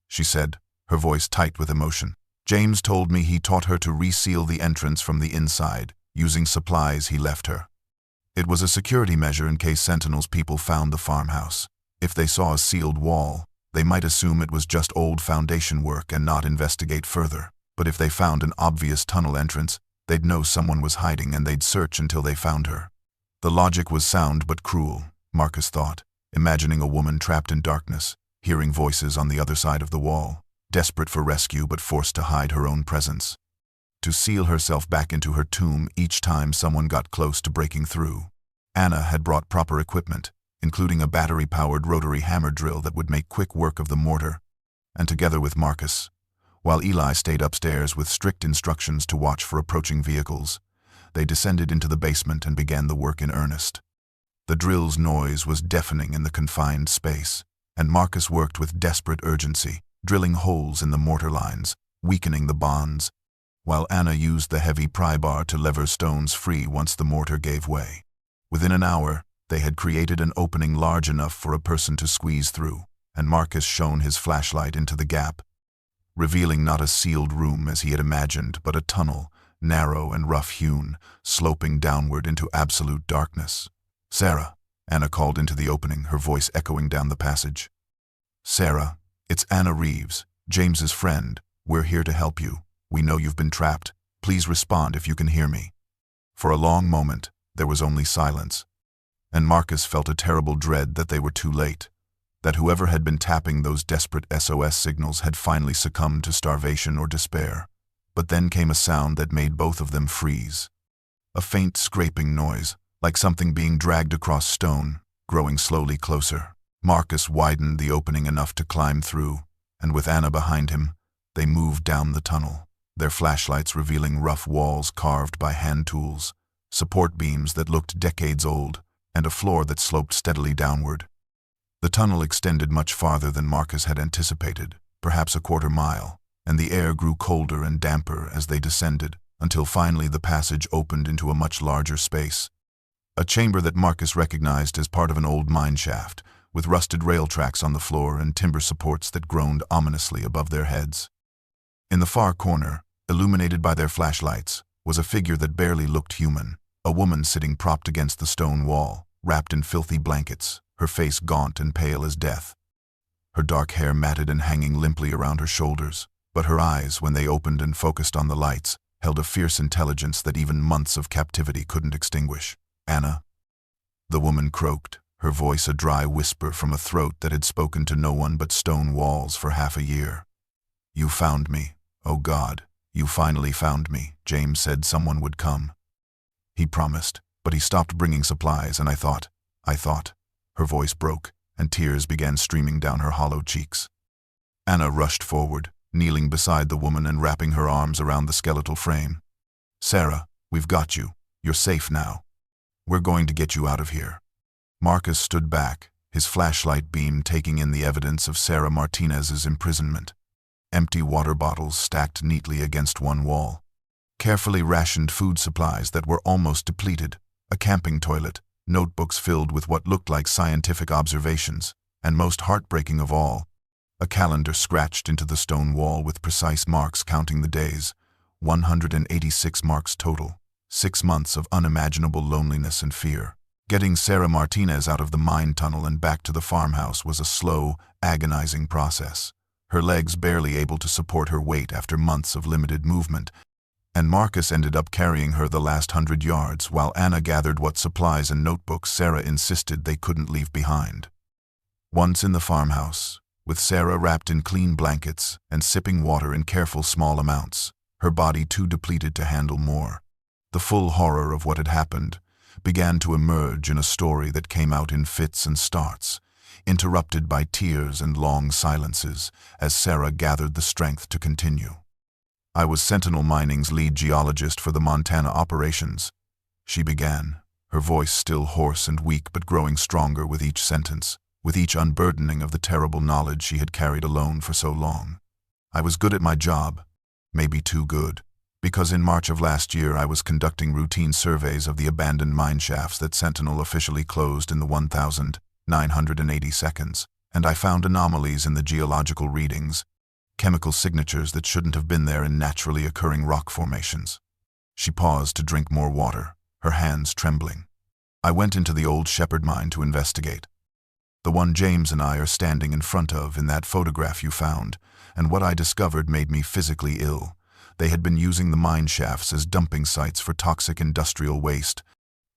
Speaker 1: she said, her voice tight with emotion. "James told me he taught her to reseal the entrance from the inside, using supplies he left her. It was a security measure in case Sentinel's people found the farmhouse. If they saw a sealed wall, they might assume it was just old foundation work and not investigate further. But if they found an obvious tunnel entrance, they'd know someone was hiding and they'd search until they found her." The logic was sound but cruel, Marcus thought, imagining a woman trapped in darkness, hearing voices on the other side of the wall, desperate for rescue but forced to hide her own presence, to seal herself back into her tomb each time someone got close to breaking through. Anna had brought proper equipment, including a battery-powered rotary hammer drill that would make quick work of the mortar, and together with Marcus, while Eli stayed upstairs with strict instructions to watch for approaching vehicles, they descended into the basement and began the work in earnest. The drill's noise was deafening in the confined space, and Marcus worked with desperate urgency, drilling holes in the mortar lines, weakening the bonds, while Anna used the heavy pry bar to lever stones free once the mortar gave way. Within an hour, they had created an opening large enough for a person to squeeze through, and Marcus shone his flashlight into the gap, revealing not a sealed room as he had imagined, but a tunnel, narrow and rough-hewn, sloping downward into absolute darkness. "Sarah," Anna called into the opening, her voice echoing down the passage. "Sarah, it's Anna Reeves, James's friend. We're here to help you. We know you've been trapped. Please respond if you can hear me." For a long moment, there was only silence, and Marcus felt a terrible dread that they were too late, that whoever had been tapping those desperate SOS signals had finally succumbed to starvation or despair. But then came a sound that made both of them freeze. A faint scraping noise, like something being dragged across stone, growing slowly closer. Marcus widened the opening enough to climb through, and with Anna behind him, they moved down the tunnel, their flashlights revealing rough walls carved by hand tools, support beams that looked decades old, and a floor that sloped steadily downward. The tunnel extended much farther than Marcus had anticipated, perhaps a quarter-mile, and the air grew colder and damper as they descended, until finally the passage opened into a much larger space. A chamber that Marcus recognized as part of an old mine shaft, with rusted rail tracks on the floor and timber supports that groaned ominously above their heads. In the far corner, illuminated by their flashlights, was a figure that barely looked human, a woman sitting propped against the stone wall, wrapped in filthy blankets, her face gaunt and pale as death. Her dark hair matted and hanging limply around her shoulders, but her eyes, when they opened and focused on the lights, held a fierce intelligence that even months of captivity couldn't extinguish. "Anna?" The woman croaked, her voice a dry whisper from a throat that had spoken to no one but stone walls for half a year. "You found me. Oh God, you finally found me. James said someone would come. He promised, but he stopped bringing supplies, and I thought. Her voice broke, and tears began streaming down her hollow cheeks. Anna rushed forward, kneeling beside the woman and wrapping her arms around the skeletal frame. "Sarah, we've got you. You're safe now. We're going to get you out of here." Marcus stood back, his flashlight beam taking in the evidence of Sarah Martinez's imprisonment. Empty water bottles stacked neatly against one wall. Carefully rationed food supplies that were almost depleted, a camping toilet, notebooks filled with what looked like scientific observations, and most heartbreaking of all, a calendar scratched into the stone wall with precise marks counting the days, 186 marks total, 6 months of unimaginable loneliness and fear. Getting Sarah Martinez out of the mine tunnel and back to the farmhouse was a slow, agonizing process, her legs barely able to support her weight after months of limited movement, and Marcus ended up carrying her the last 100 yards while Anna gathered what supplies and notebooks Sarah insisted they couldn't leave behind. Once in the farmhouse, with Sarah wrapped in clean blankets and sipping water in careful small amounts, her body too depleted to handle more, the full horror of what had happened began to emerge in a story that came out in fits and starts, interrupted by tears and long silences as Sarah gathered the strength to continue. "I was Sentinel Mining's lead geologist for the Montana operations," she began, her voice still hoarse and weak but growing stronger with each sentence, with each unburdening of the terrible knowledge she had carried alone for so long. "I was good at my job, maybe too good, because in March of last year I was conducting routine surveys of the abandoned mine shafts that Sentinel officially closed in the 1980 seconds, and I found anomalies in the geological readings, chemical signatures that shouldn't have been there in naturally occurring rock formations." She paused to drink more water, her hands trembling. "I went into the old Shepherd mine to investigate. The one James and I are standing in front of in that photograph you found, and what I discovered made me physically ill. They had been using the mine shafts as dumping sites for toxic industrial waste,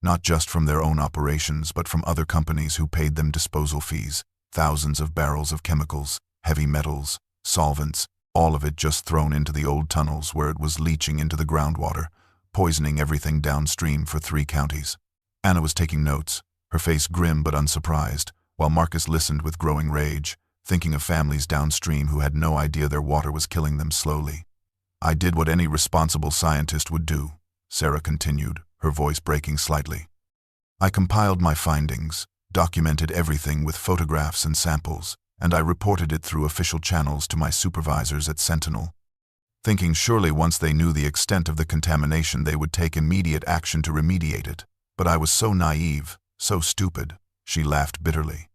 Speaker 1: not just from their own operations but from other companies who paid them disposal fees, thousands of barrels of chemicals, heavy metals, solvents, all of it just thrown into the old tunnels where it was leaching into the groundwater, poisoning everything downstream for 3 counties. Anna was taking notes, her face grim but unsurprised, while Marcus listened with growing rage, thinking of families downstream who had no idea their water was killing them slowly. "I did what any responsible scientist would do," Sarah continued, her voice breaking slightly. "I compiled my findings, documented everything with photographs and samples, and I reported it through official channels to my supervisors at Sentinel, thinking surely once they knew the extent of the contamination they would take immediate action to remediate it. But I was so naive, so stupid," she laughed bitterly.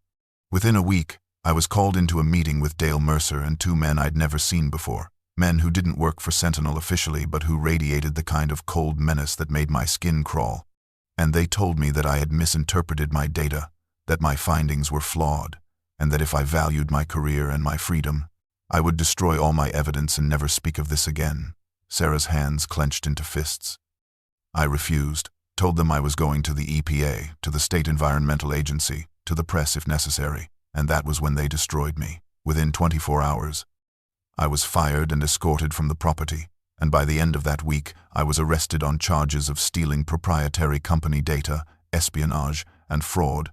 Speaker 1: "Within a week, I was called into a meeting with Dale Mercer and 2 men I'd never seen before, men who didn't work for Sentinel officially but who radiated the kind of cold menace that made my skin crawl. And they told me that I had misinterpreted my data, that my findings were flawed, and that if I valued my career and my freedom, I would destroy all my evidence and never speak of this again." Sarah's hands clenched into fists. "I refused, told them I was going to the EPA, to the State Environmental Agency, to the press if necessary, and that was when they destroyed me. Within 24 hours, I was fired and escorted from the property, and by the end of that week, I was arrested on charges of stealing proprietary company data, espionage, and fraud.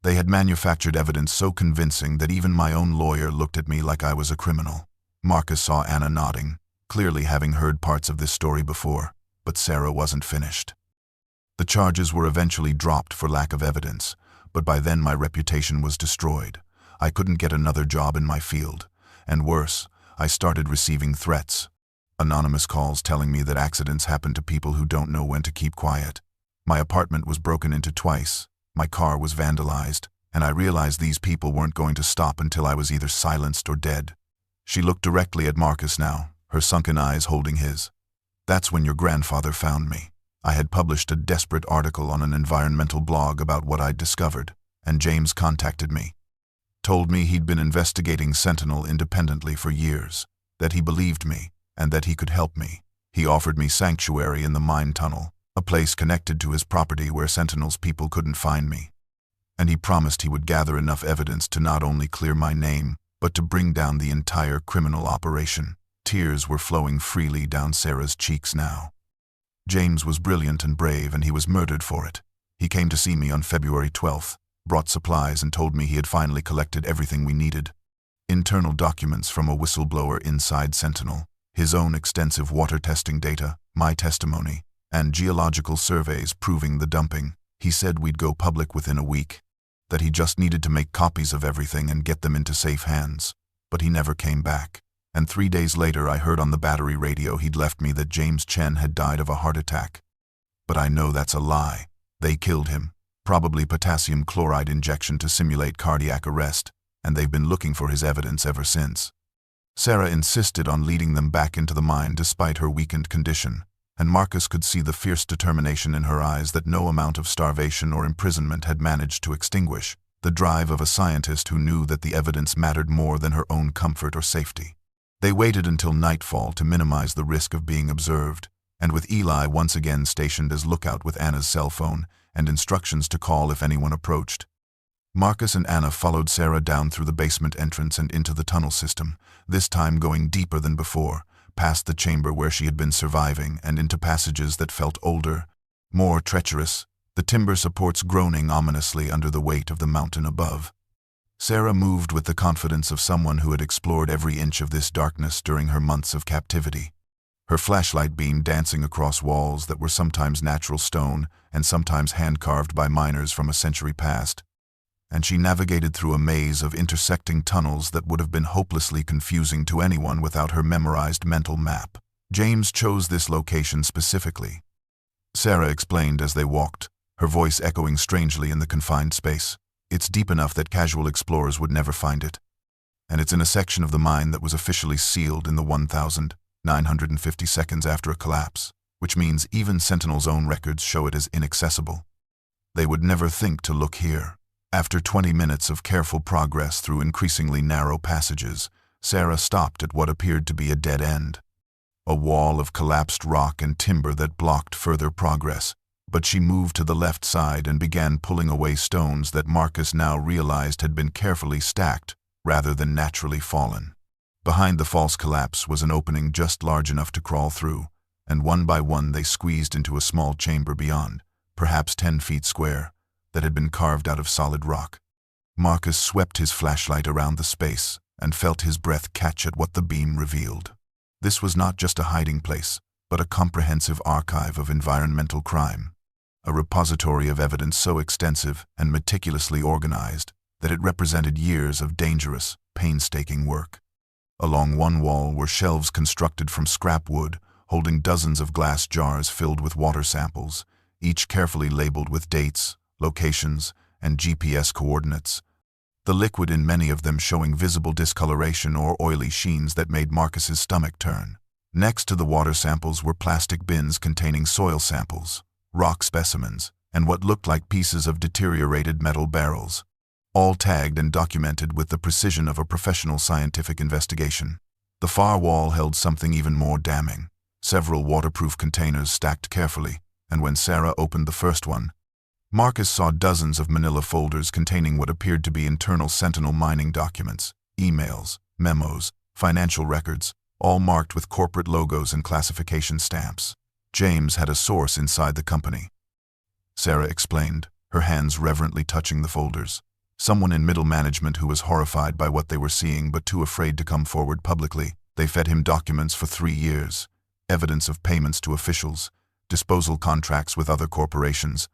Speaker 1: They had manufactured evidence so convincing that even my own lawyer looked at me like I was a criminal." Marcus saw Anna nodding, clearly having heard parts of this story before, but Sarah wasn't finished. "The charges were eventually dropped for lack of evidence, but by then my reputation was destroyed. I couldn't get another job in my field. And worse, I started receiving threats. Anonymous calls telling me that accidents happen to people who don't know when to keep quiet. My apartment was broken into twice, my car was vandalized, and I realized these people weren't going to stop until I was either silenced or dead. She looked directly at Marcus now, her sunken eyes holding his. That's when your grandfather found me. I had published a desperate article on an environmental blog about what I'd discovered, and James contacted me. Told me he'd been investigating Sentinel independently for years, that he believed me, and that he could help me. He offered me sanctuary in the mine tunnel, a place connected to his property where Sentinel's people couldn't find me. And he promised he would gather enough evidence to not only clear my name, but to bring down the entire criminal operation. Tears were flowing freely down Sarah's cheeks now. James was brilliant and brave, and he was murdered for it. He came to see me on February 12th, brought supplies, and told me he had finally collected everything we needed. Internal documents from a whistleblower inside Sentinel, his own extensive water testing data, my testimony, and geological surveys proving the dumping. He said we'd go public within a week, that he just needed to make copies of everything and get them into safe hands. But he never came back. And 3 days later I heard on the battery radio he'd left me that James Chen had died of a heart attack. But I know that's a lie. They killed him, probably potassium chloride injection to simulate cardiac arrest, and they've been looking for his evidence ever since. Sarah insisted on leading them back into the mine despite her weakened condition, and Marcus could see the fierce determination in her eyes that no amount of starvation or imprisonment had managed to extinguish, the drive of a scientist who knew that the evidence mattered more than her own comfort or safety. They waited until nightfall to minimize the risk of being observed, and with Eli once again stationed as lookout with Anna's cell phone and instructions to call if anyone approached. Marcus and Anna followed Sarah down through the basement entrance and into the tunnel system, this time going deeper than before, past the chamber where she had been surviving and into passages that felt older, more treacherous, the timber supports groaning ominously under the weight of the mountain above. Sarah moved with the confidence of someone who had explored every inch of this darkness during her months of captivity. Her flashlight beam dancing across walls that were sometimes natural stone and sometimes hand-carved by miners from a century past, and she navigated through a maze of intersecting tunnels that would have been hopelessly confusing to anyone without her memorized mental map. James chose this location specifically. Sarah explained as they walked, her voice echoing strangely in the confined space. It's deep enough that casual explorers would never find it. And it's in a section of the mine that was officially sealed in the 1,950 seconds after a collapse, which means even Sentinel's own records show it as inaccessible. They would never think to look here. After 20 minutes of careful progress through increasingly narrow passages, Sarah stopped at what appeared to be a dead end. A wall of collapsed rock and timber that blocked further progress, but she moved to the left side and began pulling away stones that Marcus now realized had been carefully stacked rather than naturally fallen. Behind the false collapse was an opening just large enough to crawl through, and one by one they squeezed into a small chamber beyond, perhaps 10 feet square, that had been carved out of solid rock. Marcus swept his flashlight around the space and felt his breath catch at what the beam revealed. This was not just a hiding place, but a comprehensive archive of environmental crime. A repository of evidence so extensive and meticulously organized that it represented years of dangerous, painstaking work. Along one wall were shelves constructed from scrap wood, holding dozens of glass jars filled with water samples, each carefully labeled with dates, locations, and GPS coordinates. The liquid in many of them showing visible discoloration or oily sheens that made Marcus's stomach turn. Next to the water samples were plastic bins containing soil samples, rock specimens, and what looked like pieces of deteriorated metal barrels, all tagged and documented with the precision of a professional scientific investigation. The far wall held something even more damning, several waterproof containers stacked carefully, and when Sarah opened the first one, Marcus saw dozens of manila folders containing what appeared to be internal Sentinel mining documents, emails, memos, financial records, all marked with corporate logos and classification stamps. James had a source inside the company. Sarah explained, her hands reverently touching the folders. Someone in middle management who was horrified by what they were seeing but too afraid to come forward publicly. They fed him documents for 3 years, evidence of payments to officials, disposal contracts with other corporations.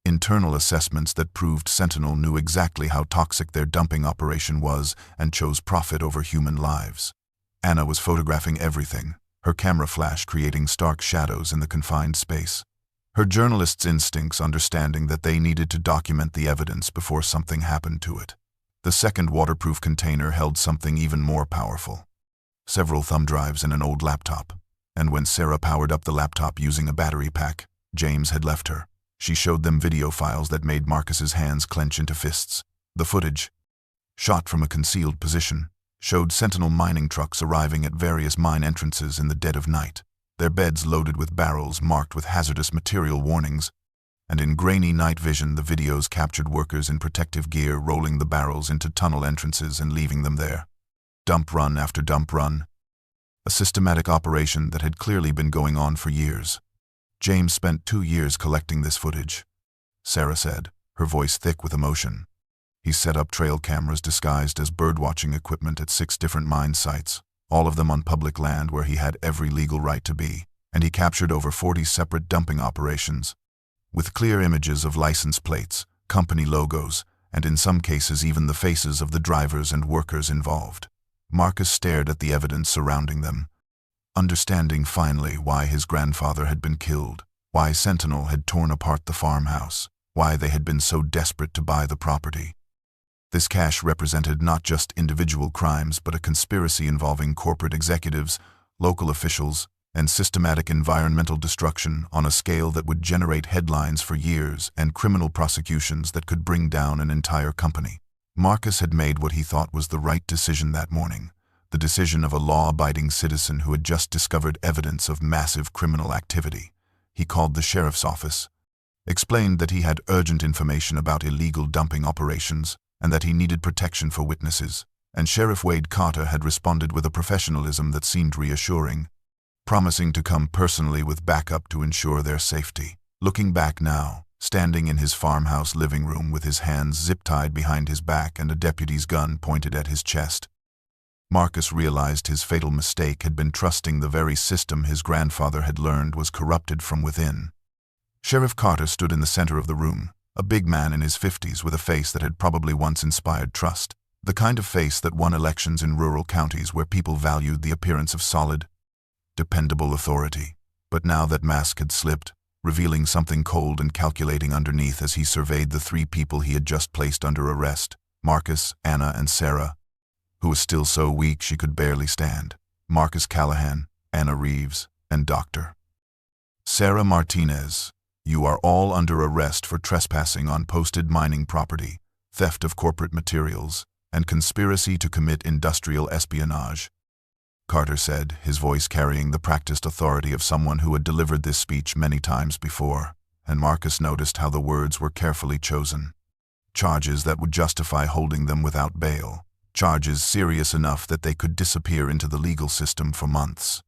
Speaker 1: internal assessments that proved Sentinel knew exactly how toxic their dumping operation was and chose profit over human lives. Anna was photographing everything, her camera flash creating stark shadows in the confined space. Her journalist's instincts understanding that they needed to document the evidence before something happened to it. The second waterproof container held something even more powerful. Several thumb drives and an old laptop. And when Sarah powered up the laptop using a battery pack, James had left her. She showed them video files that made Marcus's hands clench into fists. The footage, shot from a concealed position, showed Sentinel mining trucks arriving at various mine entrances in the dead of night, their beds loaded with barrels marked with hazardous material warnings, and in grainy night vision the videos captured workers in protective gear rolling the barrels into tunnel entrances and leaving them there. Dump run after dump run. A systematic operation that had clearly been going on for years. James spent 2 years collecting this footage, Sarah said, her voice thick with emotion. He set up trail cameras disguised as birdwatching equipment at 6 different mine sites, all of them on public land where he had every legal right to be, and he captured over 40 separate dumping operations, with clear images of license plates, company logos, and in some cases even the faces of the drivers and workers involved. Marcus stared at the evidence surrounding them, understanding finally why his grandfather had been killed, why Sentinel had torn apart the farmhouse, why they had been so desperate to buy the property. This cash represented not just individual crimes but a conspiracy involving corporate executives, local officials, and systematic environmental destruction on a scale that would generate headlines for years and criminal prosecutions that could bring down an entire company. Marcus had made what he thought was the right decision that morning. The decision of a law-abiding citizen who had just discovered evidence of massive criminal activity. He called the sheriff's office, explained that he had urgent information about illegal dumping operations and that he needed protection for witnesses, and Sheriff Wade Carter had responded with a professionalism that seemed reassuring, promising to come personally with backup to ensure their safety. Looking back now, standing in his farmhouse living room with his hands zip-tied behind his back and a deputy's gun pointed at his chest, Marcus realized his fatal mistake had been trusting the very system his grandfather had learned was corrupted from within. Sheriff Carter stood in the center of the room, a big man in his 50s with a face that had probably once inspired trust, the kind of face that won elections in rural counties where people valued the appearance of solid, dependable authority. But now that mask had slipped, revealing something cold and calculating underneath as he surveyed the 3 people he had just placed under arrest, Marcus, Anna, and Sarah, who was still so weak she could barely stand. Marcus Callahan, Anna Reeves, and Dr. Sarah Martinez, you are all under arrest for trespassing on posted mining property, theft of corporate materials, and conspiracy to commit industrial espionage, Carter said, his voice carrying the practiced authority of someone who had delivered this speech many times before, and Marcus noticed how the words were carefully chosen. Charges that would justify holding them without bail. Charges serious enough that they could disappear into the legal system for months.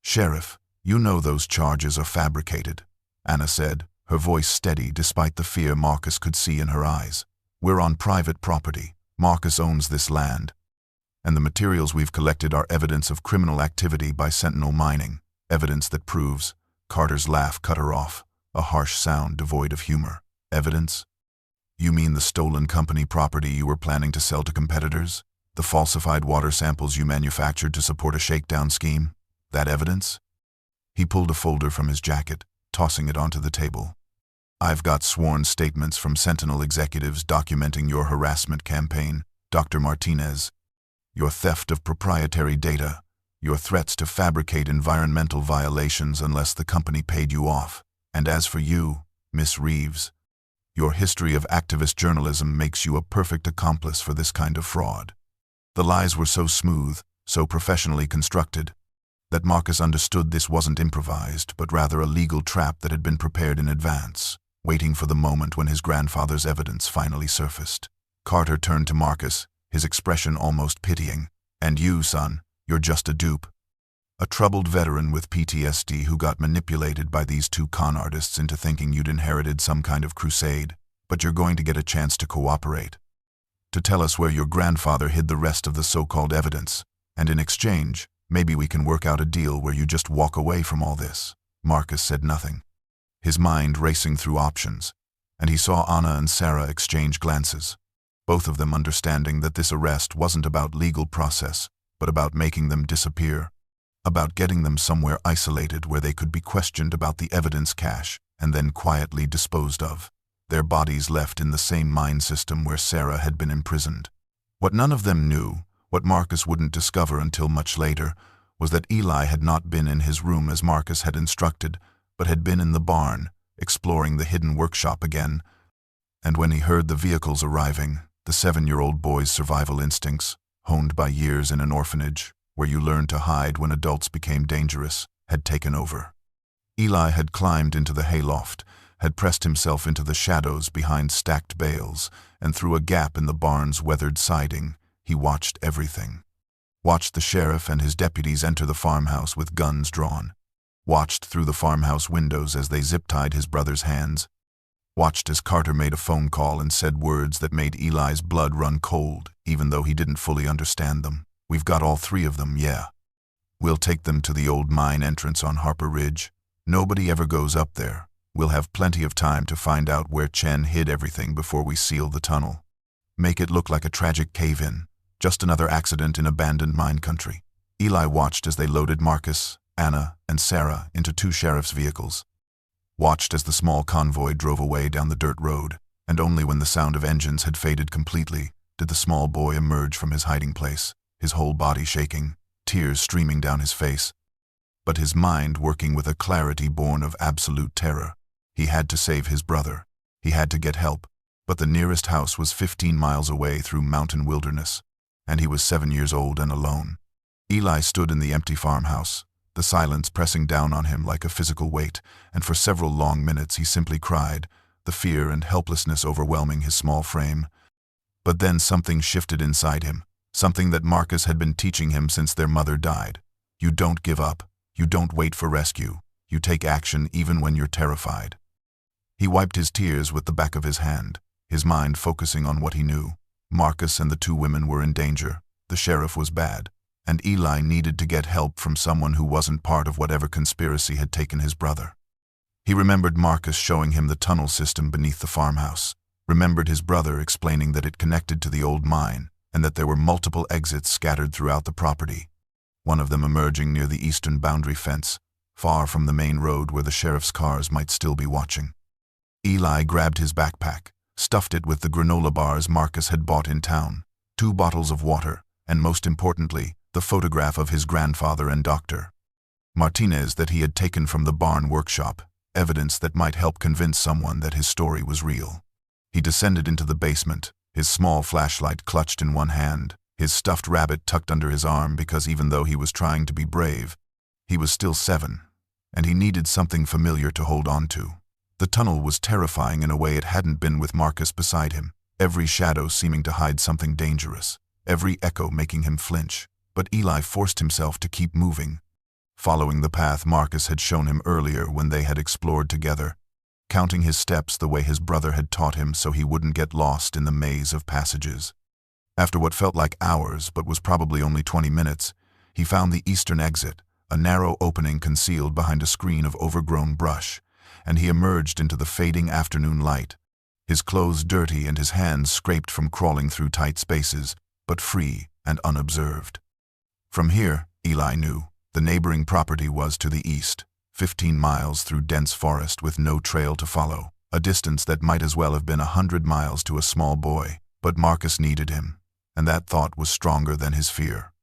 Speaker 1: Sheriff, you know those charges are fabricated, Anna said, her voice steady despite the fear Marcus could see in her eyes. We're on private property. Marcus owns this land. And the materials we've collected are evidence of criminal activity by Sentinel Mining. Evidence that proves. Carter's laugh cut her off, a harsh sound devoid of humor. Evidence? You mean the stolen company property you were planning to sell to competitors? The falsified water samples you manufactured to support a shakedown scheme? That evidence? He pulled a folder from his jacket, tossing it onto the table. I've got sworn statements from Sentinel executives documenting your harassment campaign, Dr. Martinez, your theft of proprietary data, your threats to fabricate environmental violations unless the company paid you off. And as for you, Miss Reeves, your history of activist journalism makes you a perfect accomplice for this kind of fraud. The lies were so smooth, so professionally constructed, that Marcus understood this wasn't improvised, but rather a legal trap that had been prepared in advance, waiting for the moment when his grandfather's evidence finally surfaced. Carter turned to Marcus, his expression almost pitying. And you, son, you're just a dupe. A troubled veteran with PTSD who got manipulated by these 2 con artists into thinking you'd inherited some kind of crusade, but you're going to get a chance to cooperate. To tell us where your grandfather hid the rest of the so-called evidence, and in exchange, maybe we can work out a deal where you just walk away from all this. Marcus said nothing, his mind racing through options, and he saw Anna and Sarah exchange glances, both of them understanding that this arrest wasn't about legal process, but about making them disappear, about getting them somewhere isolated where they could be questioned about the evidence cache and then quietly disposed of, their bodies left in the same mind system where Sarah had been imprisoned. What none of them knew, what Marcus wouldn't discover until much later, was that Eli had not been in his room as Marcus had instructed, but had been in the barn, exploring the hidden workshop again. And when he heard the vehicles arriving, the 7-year-old boy's survival instincts, honed by years in an orphanage, where you learn to hide when adults became dangerous, had taken over. Eli had climbed into the hayloft, had pressed himself into the shadows behind stacked bales, and through a gap in the barn's weathered siding, he watched everything. Watched the sheriff and his deputies enter the farmhouse with guns drawn. Watched through the farmhouse windows as they zip-tied his brother's hands. Watched as Carter made a phone call and said words that made Eli's blood run cold, even though he didn't fully understand them. "We've got all 3 of them, yeah. We'll take them to the old mine entrance on Harper Ridge. Nobody ever goes up there. We'll have plenty of time to find out where Chen hid everything before we seal the tunnel. Make it look like a tragic cave-in, just another accident in abandoned mine country." Eli watched as they loaded Marcus, Anna, and Sarah into 2 sheriff's vehicles. Watched as the small convoy drove away down the dirt road, and only when the sound of engines had faded completely did the small boy emerge from his hiding place, his whole body shaking, tears streaming down his face. But his mind working with a clarity born of absolute terror. He had to save his brother. He had to get help, but the nearest house was 15 miles away through mountain wilderness, and he was 7 years old and alone. Eli stood in the empty farmhouse, the silence pressing down on him like a physical weight, and for several long minutes he simply cried, the fear and helplessness overwhelming his small frame. But then something shifted inside him, something that Marcus had been teaching him since their mother died. You don't give up. You don't wait for rescue. You take action even when you're terrified. He wiped his tears with the back of his hand, his mind focusing on what he knew. Marcus and the 2 women were in danger. The sheriff was bad. And Eli needed to get help from someone who wasn't part of whatever conspiracy had taken his brother. He remembered Marcus showing him the tunnel system beneath the farmhouse, remembered his brother explaining that it connected to the old mine, and that there were multiple exits scattered throughout the property, one of them emerging near the eastern boundary fence, far from the main road where the sheriff's cars might still be watching. Eli grabbed his backpack, stuffed it with the granola bars Marcus had bought in town, 2 bottles of water, and most importantly, the photograph of his grandfather and Dr. Martinez that he had taken from the barn workshop, evidence that might help convince someone that his story was real. He descended into the basement, his small flashlight clutched in one hand, his stuffed rabbit tucked under his arm because even though he was trying to be brave, he was still 7, and he needed something familiar to hold on to. The tunnel was terrifying in a way it hadn't been with Marcus beside him, every shadow seeming to hide something dangerous, every echo making him flinch. But Eli forced himself to keep moving, following the path Marcus had shown him earlier when they had explored together, counting his steps the way his brother had taught him so he wouldn't get lost in the maze of passages. After what felt like hours but was probably only 20 minutes, he found the eastern exit, a narrow opening concealed behind a screen of overgrown brush, and he emerged into the fading afternoon light, his clothes dirty and his hands scraped from crawling through tight spaces, but free and unobserved. From here, Eli knew, the neighboring property was to the east, 15 miles through dense forest with no trail to follow, a distance that might as well have been 100 miles to a small boy, but Marcus needed him, and that thought was stronger than his fear.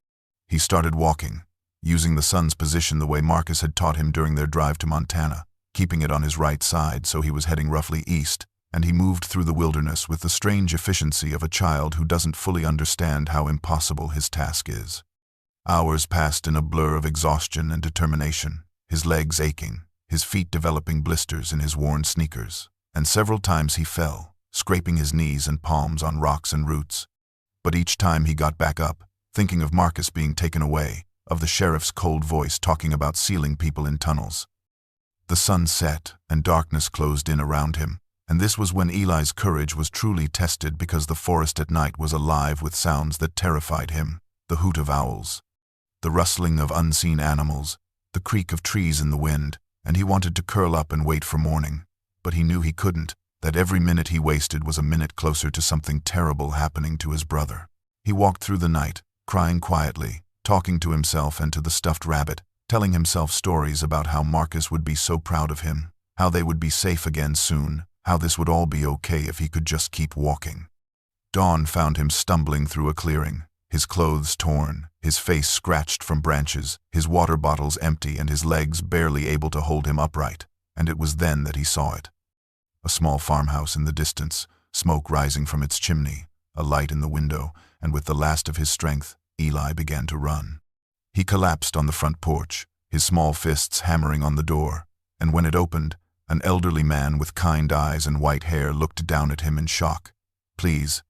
Speaker 1: He started walking, using the sun's position the way Marcus had taught him during their drive to Montana, keeping it on his right side so he was heading roughly east, and he moved through the wilderness with the strange efficiency of a child who doesn't fully understand how impossible his task is. Hours passed in a blur of exhaustion and determination, his legs aching, his feet developing blisters in his worn sneakers, and several times he fell, scraping his knees and palms on rocks and roots. But each time he got back up, thinking of Marcus being taken away, of the sheriff's cold voice talking about sealing people in tunnels. The sun set and darkness closed in around him, and this was when Eli's courage was truly tested because the forest at night was alive with sounds that terrified him, the hoot of owls, the rustling of unseen animals, the creak of trees in the wind, and he wanted to curl up and wait for morning, but he knew he couldn't, that every minute he wasted was a minute closer to something terrible happening to his brother. He walked through the night, crying quietly, talking to himself and to the stuffed rabbit, telling himself stories about how Marcus would be so proud of him, how they would be safe again soon, how this would all be okay if he could just keep walking. Dawn found him stumbling through a clearing, his clothes torn, his face scratched from branches, his water bottles empty and his legs barely able to hold him upright, and it was then that he saw it. A small farmhouse in the distance, smoke rising from its chimney, a light in the window, and with the last of his strength, Eli began to run. He collapsed on the front porch, his small fists hammering on the door, and when it opened, an elderly man with kind eyes and white hair looked down at him in shock. "Please."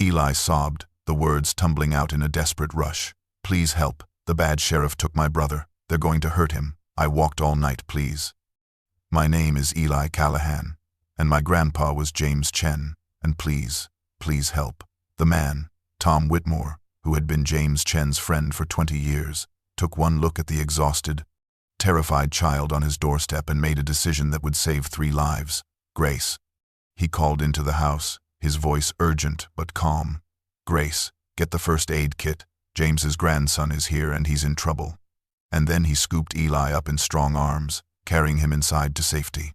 Speaker 1: Eli sobbed, the words tumbling out in a desperate rush. "Please help. The bad sheriff took my brother. They're going to hurt him. I walked all night, please. My name is Eli Callahan, and my grandpa was James Chen, and please help." The man, Tom Whitmore, who had been James Chen's friend for 20 years, took one look at the exhausted, terrified child on his doorstep and made a decision that would save 3 lives. "Grace." He called into the house, his voice urgent but calm. "Grace, get the first aid kit. James's grandson is here and he's in trouble." And then he scooped Eli up in strong arms, carrying him inside to safety.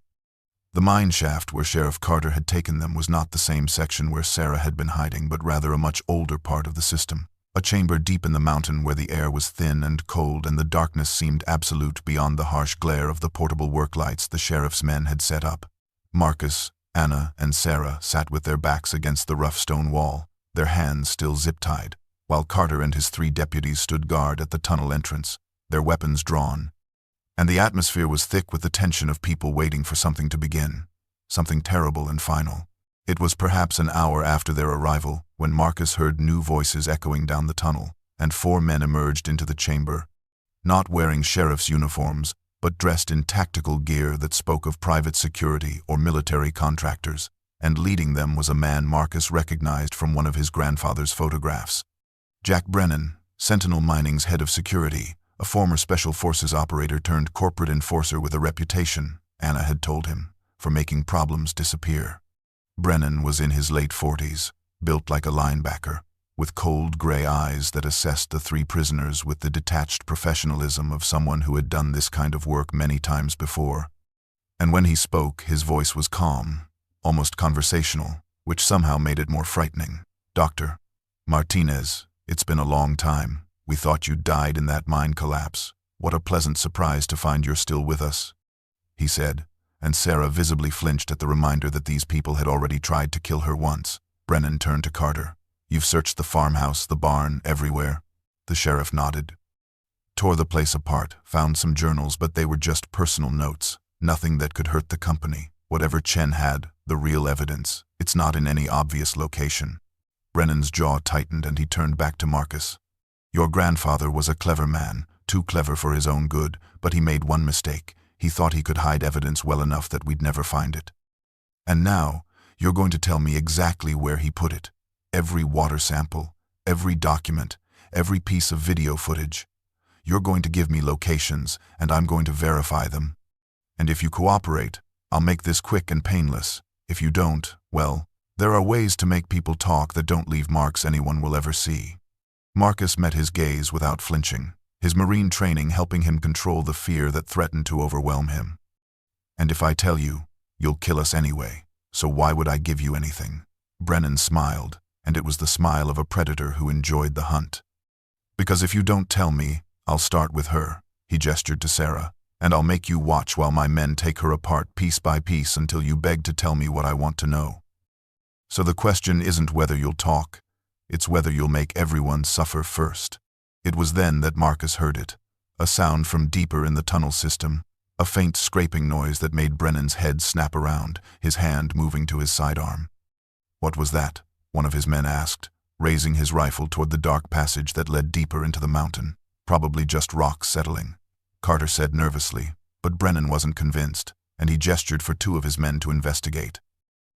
Speaker 1: The mine shaft where Sheriff Carter had taken them was not the same section where Sarah had been hiding, but rather a much older part of the system. A chamber deep in the mountain where the air was thin and cold and the darkness seemed absolute beyond the harsh glare of the portable work lights the sheriff's men had set up. Marcus, Anna, and Sarah sat with their backs against the rough stone wall, their hands still zip-tied, while Carter and his 3 deputies stood guard at the tunnel entrance, their weapons drawn. And the atmosphere was thick with the tension of people waiting for something to begin, something terrible and final. It was perhaps an hour after their arrival when Marcus heard new voices echoing down the tunnel, and 4 men emerged into the chamber, not wearing sheriff's uniforms, but dressed in tactical gear that spoke of private security or military contractors, and leading them was a man Marcus recognized from one of his grandfather's photographs. Jack Brennan, Sentinel Mining's head of security, a former Special Forces operator turned corporate enforcer with a reputation, Anna had told him, for making problems disappear. Brennan was in his late 40s, built like a linebacker, with cold gray eyes that assessed the 3 prisoners with the detached professionalism of someone who had done this kind of work many times before. And when he spoke, his voice was calm, almost conversational, which somehow made it more frightening. "Dr. Martinez, it's been a long time. We thought you died in that mine collapse. What a pleasant surprise to find you're still with us," he said, and Sarah visibly flinched at the reminder that these people had already tried to kill her once. Brennan turned to Carter. "You've searched the farmhouse, the barn, everywhere?" The sheriff nodded. "Tore the place apart, found some journals, but they were just personal notes, nothing that could hurt the company. Whatever Chen had, the real evidence, it's not in any obvious location." Brennan's jaw tightened and he turned back to Marcus. "Your grandfather was a clever man, too clever for his own good, but he made one mistake. He thought he could hide evidence well enough that we'd never find it. And now, you're going to tell me exactly where he put it. Every water sample, every document, every piece of video footage. You're going to give me locations, and I'm going to verify them. And if you cooperate, I'll make this quick and painless. If you don't, well, there are ways to make people talk that don't leave marks anyone will ever see." Marcus met his gaze without flinching, his Marine training helping him control the fear that threatened to overwhelm him. "And if I tell you, you'll kill us anyway, so why would I give you anything?" Brennan smiled, and it was the smile of a predator who enjoyed the hunt. "Because if you don't tell me, I'll start with her," he gestured to Sarah, "and I'll make you watch while my men take her apart piece by piece until you beg to tell me what I want to know. So the question isn't whether you'll talk, it's whether you'll make everyone suffer first." It was then that Marcus heard it, a sound from deeper in the tunnel system, a faint scraping noise that made Brennan's head snap around, his hand moving to his sidearm. "What was that?" one of his men asked, raising his rifle toward the dark passage that led deeper into the mountain. "Probably just rocks settling," Carter said nervously, but Brennan wasn't convinced, and he gestured for 2 of his men to investigate.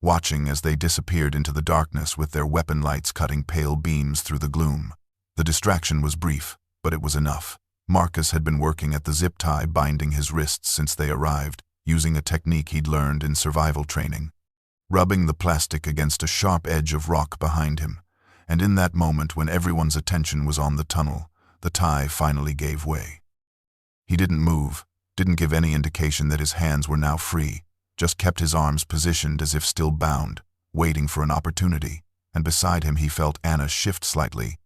Speaker 1: Watching as they disappeared into the darkness with their weapon lights cutting pale beams through the gloom. The distraction was brief, but it was enough. Marcus had been working at the zip tie binding his wrists since they arrived, using a technique he'd learned in survival training. rubbing the plastic against a sharp edge of rock behind him, and in that moment when everyone's attention was on the tunnel, the tie finally gave way. He didn't move, didn't give any indication that his hands were now free, just kept his arms positioned as if still bound, waiting for an opportunity, and beside him he felt Anna shift slightly,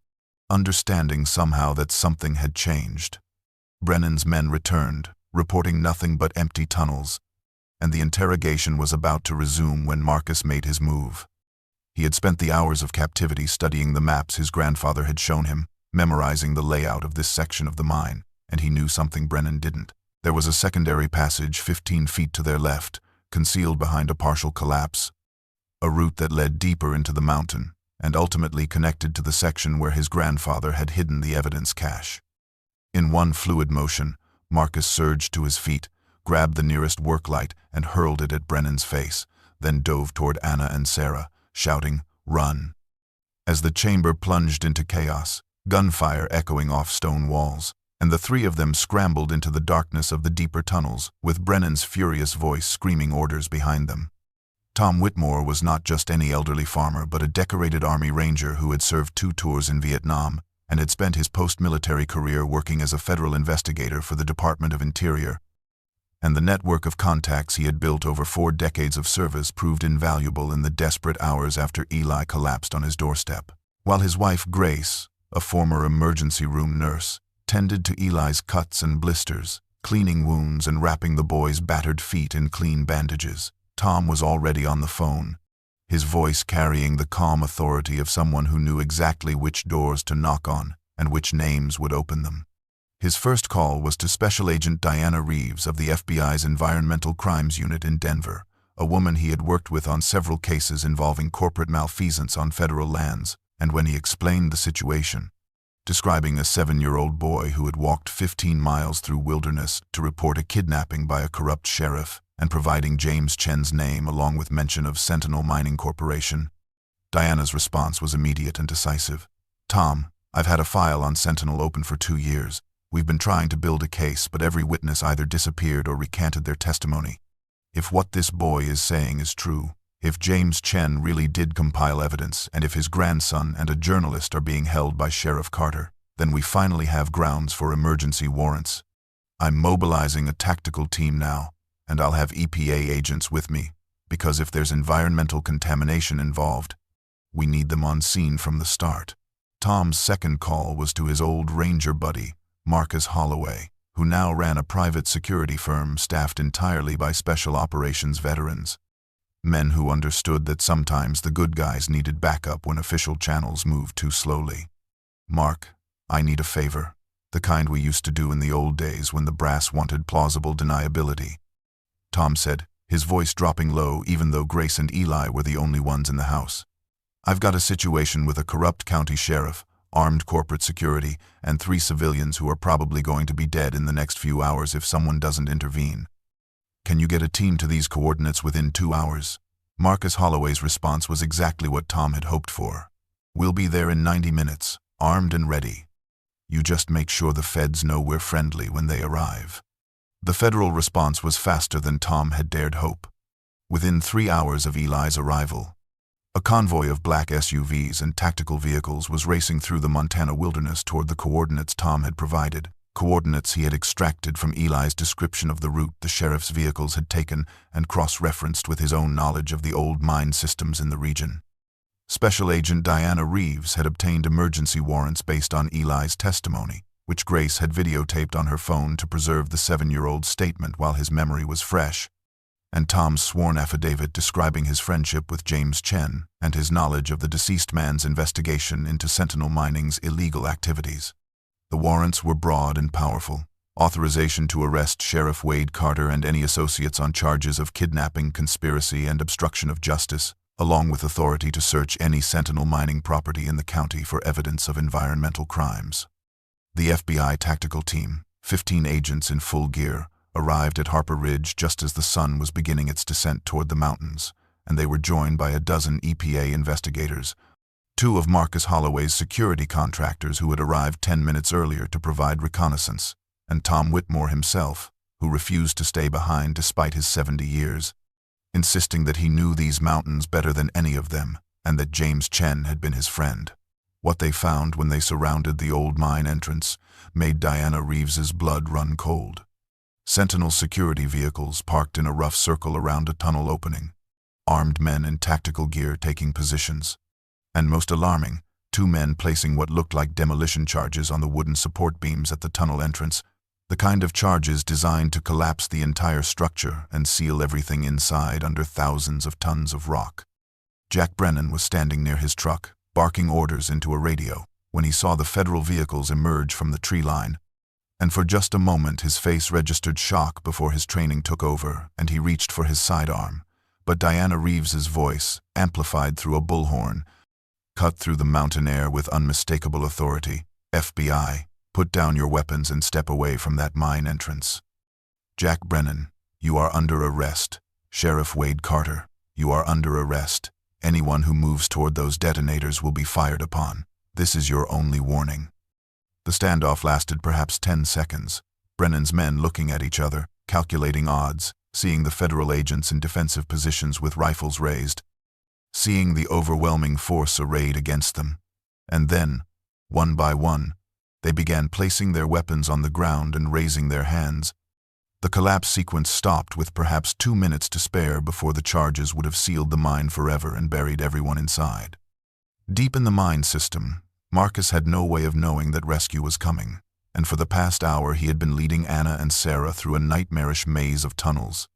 Speaker 1: understanding somehow that something had changed. Brennan's men returned, reporting nothing but empty tunnels, and the interrogation was about to resume when Marcus made his move. He had spent the hours of captivity studying the maps his grandfather had shown him, memorizing the layout of this section of the mine, and he knew something Brennan didn't. There was a secondary passage 15 feet to their left, concealed behind a partial collapse, a route that led deeper into the mountain, and ultimately connected to the section where his grandfather had hidden the evidence cache. In one fluid motion, Marcus surged to his feet, grabbed the nearest work light and hurled it at Brennan's face, then dove toward Anna and Sarah, shouting, "Run!" As the chamber plunged into chaos, gunfire echoing off stone walls, and the three of them scrambled into the darkness of the deeper tunnels, with Brennan's furious voice screaming orders behind them. Tom Whitmore was not just any elderly farmer, but a decorated Army Ranger who had served 2 tours in Vietnam and had spent his post-military career working as a federal investigator for the Department of Interior. And the network of contacts he had built over 4 decades of service proved invaluable in the desperate hours after Eli collapsed on his doorstep. While his wife Grace, a former emergency room nurse, tended to Eli's cuts and blisters, cleaning wounds and wrapping the boy's battered feet in clean bandages, Tom was already on the phone, his voice carrying the calm authority of someone who knew exactly which doors to knock on and which names would open them. His first call was to Special Agent Diana Reeves of the FBI's Environmental Crimes Unit in Denver, a woman he had worked with on several cases involving corporate malfeasance on federal lands, and when he explained the situation, describing a 7-year-old boy who had walked 15 miles through wilderness to report a kidnapping by a corrupt sheriff, and providing James Chen's name along with mention of Sentinel Mining Corporation, Diana's response was immediate and decisive. "Tom, I've had a file on Sentinel open for 2 years. We've been trying to build a case, but every witness either disappeared or recanted their testimony. If what this boy is saying is true, if James Chen really did compile evidence, and if his grandson and a journalist are being held by Sheriff Carter, then we finally have grounds for emergency warrants. I'm mobilizing a tactical team now, and I'll have EPA agents with me, because if there's environmental contamination involved, we need them on scene from the start." Tom's second call was to his old Ranger buddy, Marcus Holloway, who now ran a private security firm staffed entirely by special operations veterans, men who understood that sometimes the good guys needed backup when official channels moved too slowly. "Mark, I need a favor, the kind we used to do in the old days when the brass wanted plausible deniability," Tom said, his voice dropping low even though Grace and Eli were the only ones in the house. "I've got a situation with a corrupt county sheriff, armed corporate security, and 3 civilians who are probably going to be dead in the next few hours if someone doesn't intervene. Can you get a team to these coordinates within 2 hours? Marcus Holloway's response was exactly what Tom had hoped for. "We'll be there in 90 minutes, armed and ready. You just make sure the feds know we're friendly when they arrive." The federal response was faster than Tom had dared hope. Within 3 hours of Eli's arrival, a convoy of black SUVs and tactical vehicles was racing through the Montana wilderness toward the coordinates Tom had provided, coordinates he had extracted from Eli's description of the route the sheriff's vehicles had taken and cross-referenced with his own knowledge of the old mine systems in the region. Special Agent Diana Reeves had obtained emergency warrants based on Eli's testimony, which Grace had videotaped on her phone to preserve the 7-year-old's statement while his memory was fresh, and Tom's sworn affidavit describing his friendship with James Chen and his knowledge of the deceased man's investigation into Sentinel Mining's illegal activities. The warrants were broad and powerful. Authorization to arrest Sheriff Wade Carter and any associates on charges of kidnapping, conspiracy, and obstruction of justice, along with authority to search any Sentinel Mining property in the county for evidence of environmental crimes. The FBI tactical team, 15 agents in full gear, arrived at Harper Ridge just as the sun was beginning its descent toward the mountains, and they were joined by a dozen EPA investigators, 2 of Marcus Holloway's security contractors who had arrived 10 minutes earlier to provide reconnaissance, and Tom Whitmore himself, who refused to stay behind despite his 70 years. insisting that he knew these mountains better than any of them and that James Chen had been his friend. What they found when they surrounded the old mine entrance made Diana Reeves's blood run cold. Sentinel security vehicles parked in a rough circle around a tunnel opening, armed men in tactical gear taking positions, and most alarming, 2 men placing what looked like demolition charges on the wooden support beams at the tunnel entrance, the kind of charges designed to collapse the entire structure and seal everything inside under thousands of tons of rock. Jack Brennan was standing near his truck, barking orders into a radio, when he saw the federal vehicles emerge from the tree line, and for just a moment his face registered shock before his training took over and he reached for his sidearm. But Diana Reeves's voice, amplified through a bullhorn, cut through the mountain air with unmistakable authority. FBI, put down your weapons and step away from that mine entrance. Jack Brennan, you are under arrest. Sheriff Wade Carter, you are under arrest. Anyone who moves toward those detonators will be fired upon. This is your only warning. The standoff lasted perhaps 10 seconds, Brennan's men looking at each other, calculating odds, seeing the federal agents in defensive positions with rifles raised, seeing the overwhelming force arrayed against them. And then, one by one, they began placing their weapons on the ground and raising their hands. The collapse sequence stopped with perhaps 2 minutes to spare before the charges would have sealed the mine forever and buried everyone inside. Deep in the mine system, Marcus had no way of knowing that rescue was coming, and for the past hour he had been leading Anna and Sarah through a nightmarish maze of tunnels.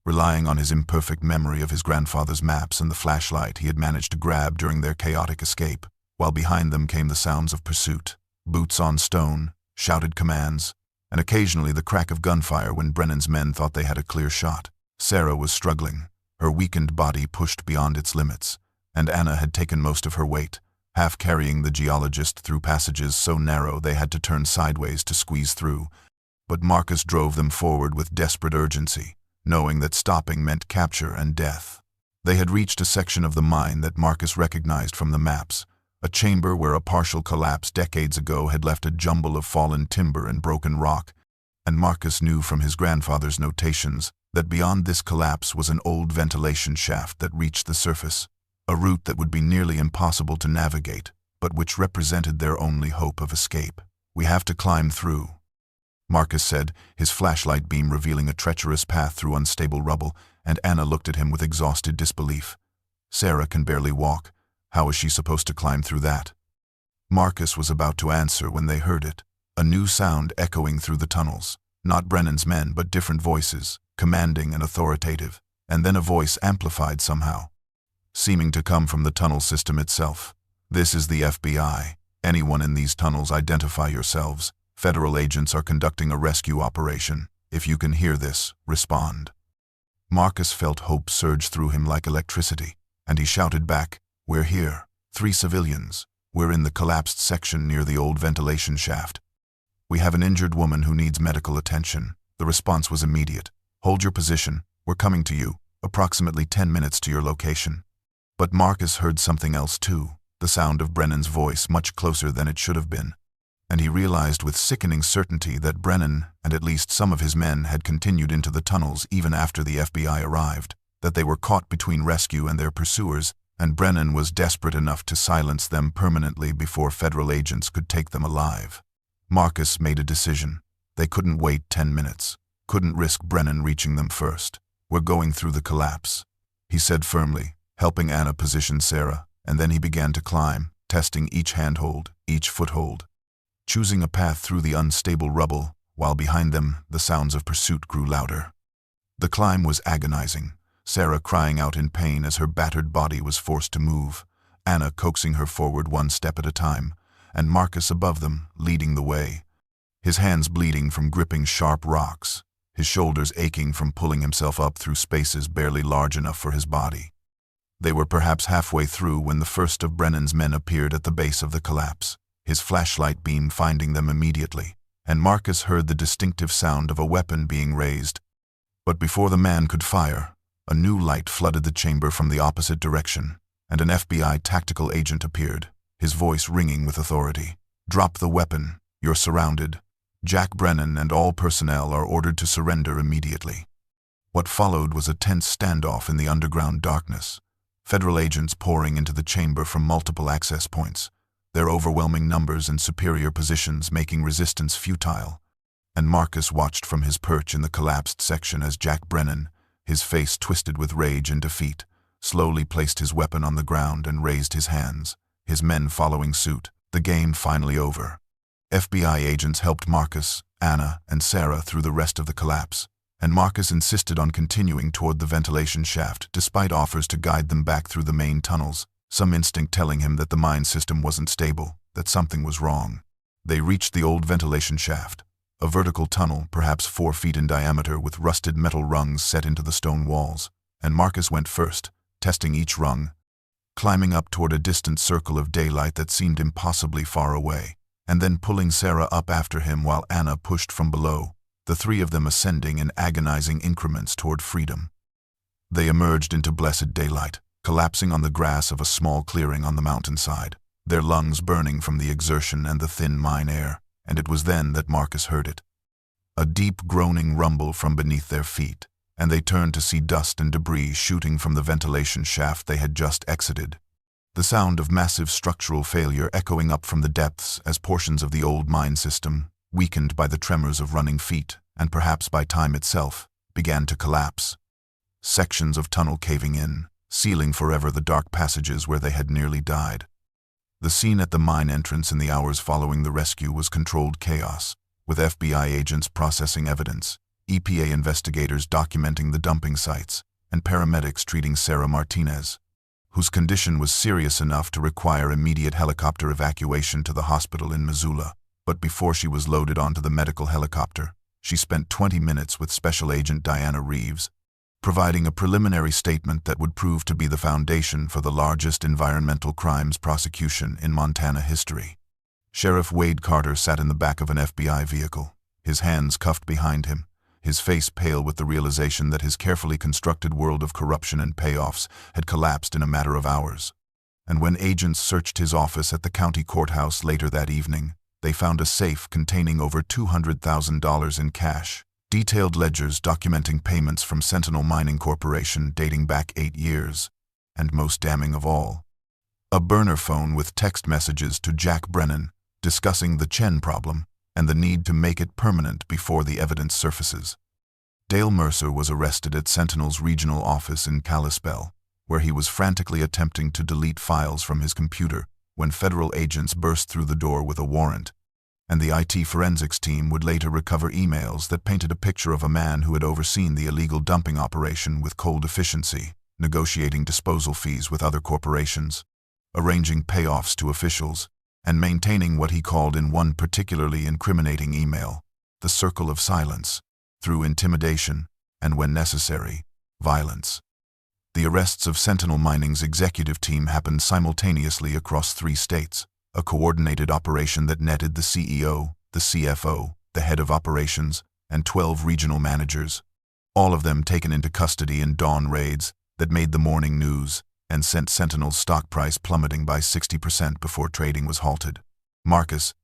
Speaker 1: Relying on his imperfect memory of his grandfather's maps and the flashlight he had managed to grab during their chaotic escape, while behind them came the sounds of pursuit, boots on stone, shouted commands, and occasionally the crack of gunfire when Brennan's men thought they had a clear shot. Sarah was struggling, her weakened body pushed beyond its limits, and Anna had taken most of her weight, half carrying the geologist through passages so narrow they had to turn sideways to squeeze through. But Marcus drove them forward with desperate urgency, knowing that stopping meant capture and death. They had reached a section of the mine that Marcus recognized from the maps, a chamber where a partial collapse decades ago had left a jumble of fallen timber and broken rock, and Marcus knew from his grandfather's notations that beyond this collapse was an old ventilation shaft that reached the surface, a route that would be nearly impossible to navigate, but which represented their only hope of escape. "We have to climb through," Marcus said, his flashlight beam revealing a treacherous path through unstable rubble, and Anna looked at him with exhausted disbelief. "Sarah can barely walk. How is she supposed to climb through that?" Marcus was about to answer when they heard it, a new sound echoing through the tunnels, not Brennan's men but different voices, commanding and authoritative, and then a voice amplified somehow, seeming to come from the tunnel system itself. "This is the FBI. Anyone in these tunnels, identify yourselves. Federal agents are conducting a rescue operation. If you can hear this, respond." Marcus felt hope surge through him like electricity, and he shouted back, "We're here. 3 civilians. We're in the collapsed section near the old ventilation shaft. We have an injured woman who needs medical attention." The response was immediate. "Hold your position. We're coming to you. Approximately 10 minutes to your location." But Marcus heard something else too, the sound of Brennan's voice much closer than it should have been, and he realized with sickening certainty that Brennan and at least some of his men had continued into the tunnels even after the FBI arrived, that they were caught between rescue and their pursuers, and Brennan was desperate enough to silence them permanently before federal agents could take them alive. Marcus made a decision. They couldn't wait 10 minutes, couldn't risk Brennan reaching them first. "We're going through the collapse," he said firmly, helping Anna position Sarah, and then he began to climb, testing each handhold, each foothold, choosing a path through the unstable rubble, while behind them the sounds of pursuit grew louder. The climb was agonizing, Sarah crying out in pain as her battered body was forced to move, Anna coaxing her forward 1 step at a time, and Marcus above them, leading the way, his hands bleeding from gripping sharp rocks, his shoulders aching from pulling himself up through spaces barely large enough for his body. They were perhaps halfway through when the first of Brennan's men appeared at the base of the collapse, his flashlight beam finding them immediately, and Marcus heard the distinctive sound of a weapon being raised. But before the man could fire, a new light flooded the chamber from the opposite direction, and an FBI tactical agent appeared, his voice ringing with authority. "Drop the weapon. You're surrounded. Jack Brennan and all personnel are ordered to surrender immediately." What followed was a tense standoff in the underground darkness, federal agents pouring into the chamber from multiple access points, their overwhelming numbers and superior positions making resistance futile. And Marcus watched from his perch in the collapsed section as Jack Brennan, his face twisted with rage and defeat, slowly placed his weapon on the ground and raised his hands, his men following suit, the game finally over. FBI agents helped Marcus, Anna, and Sarah through the rest of the collapse, and Marcus insisted on continuing toward the ventilation shaft despite offers to guide them back through the main tunnels, some instinct telling him that the mine system wasn't stable, that something was wrong. They reached the old ventilation shaft, a vertical tunnel perhaps 4 feet in diameter with rusted metal rungs set into the stone walls, and Marcus went first, testing each rung, climbing up toward a distant circle of daylight that seemed impossibly far away, and then pulling Sarah up after him while Anna pushed from below, the three of them ascending in agonizing increments toward freedom. They emerged into blessed daylight, collapsing on the grass of a small clearing on the mountainside, their lungs burning from the exertion and the thin mine air, and it was then that Marcus heard it. A deep groaning rumble from beneath their feet, and they turned to see dust and debris shooting from the ventilation shaft they had just exited. The sound of massive structural failure echoing up from the depths as portions of the old mine system, weakened by the tremors of running feet, and perhaps by time itself, began to collapse. Sections of tunnel caving in, sealing forever the dark passages where they had nearly died. The scene at the mine entrance in the hours following the rescue was controlled chaos, with FBI agents processing evidence, EPA investigators documenting the dumping sites, and paramedics treating Sarah Martinez, whose condition was serious enough to require immediate helicopter evacuation to the hospital in Missoula. But before she was loaded onto the medical helicopter, she spent 20 minutes with Special Agent Diana Reeves, providing a preliminary statement that would prove to be the foundation for the largest environmental crimes prosecution in Montana history. Sheriff Wade Carter sat in the back of an FBI vehicle, his hands cuffed behind him, his face pale with the realization that his carefully constructed world of corruption and payoffs had collapsed in a matter of hours. And when agents searched his office at the county courthouse later that evening, they found a safe containing over $200,000 in cash, detailed ledgers documenting payments from Sentinel Mining Corporation dating back 8 years, and most damning of all, a burner phone with text messages to Jack Brennan discussing the Chen problem and the need to make it permanent before the evidence surfaces. Dale Mercer was arrested at Sentinel's regional office in Kalispell, where he was frantically attempting to delete files from his computer when federal agents burst through the door with a warrant, and the IT forensics team would later recover emails that painted a picture of a man who had overseen the illegal dumping operation with cold efficiency, negotiating disposal fees with other corporations, arranging payoffs to officials, and maintaining what he called in one particularly incriminating email, the circle of silence, through intimidation, and when necessary, violence. The arrests of Sentinel Mining's executive team happened simultaneously across 3 states, a coordinated operation that netted the CEO, the CFO, the head of operations, and 12 regional managers, all of them taken into custody in dawn raids that made the morning news and sent Sentinel's stock price plummeting by 60% before trading was halted. Marcus,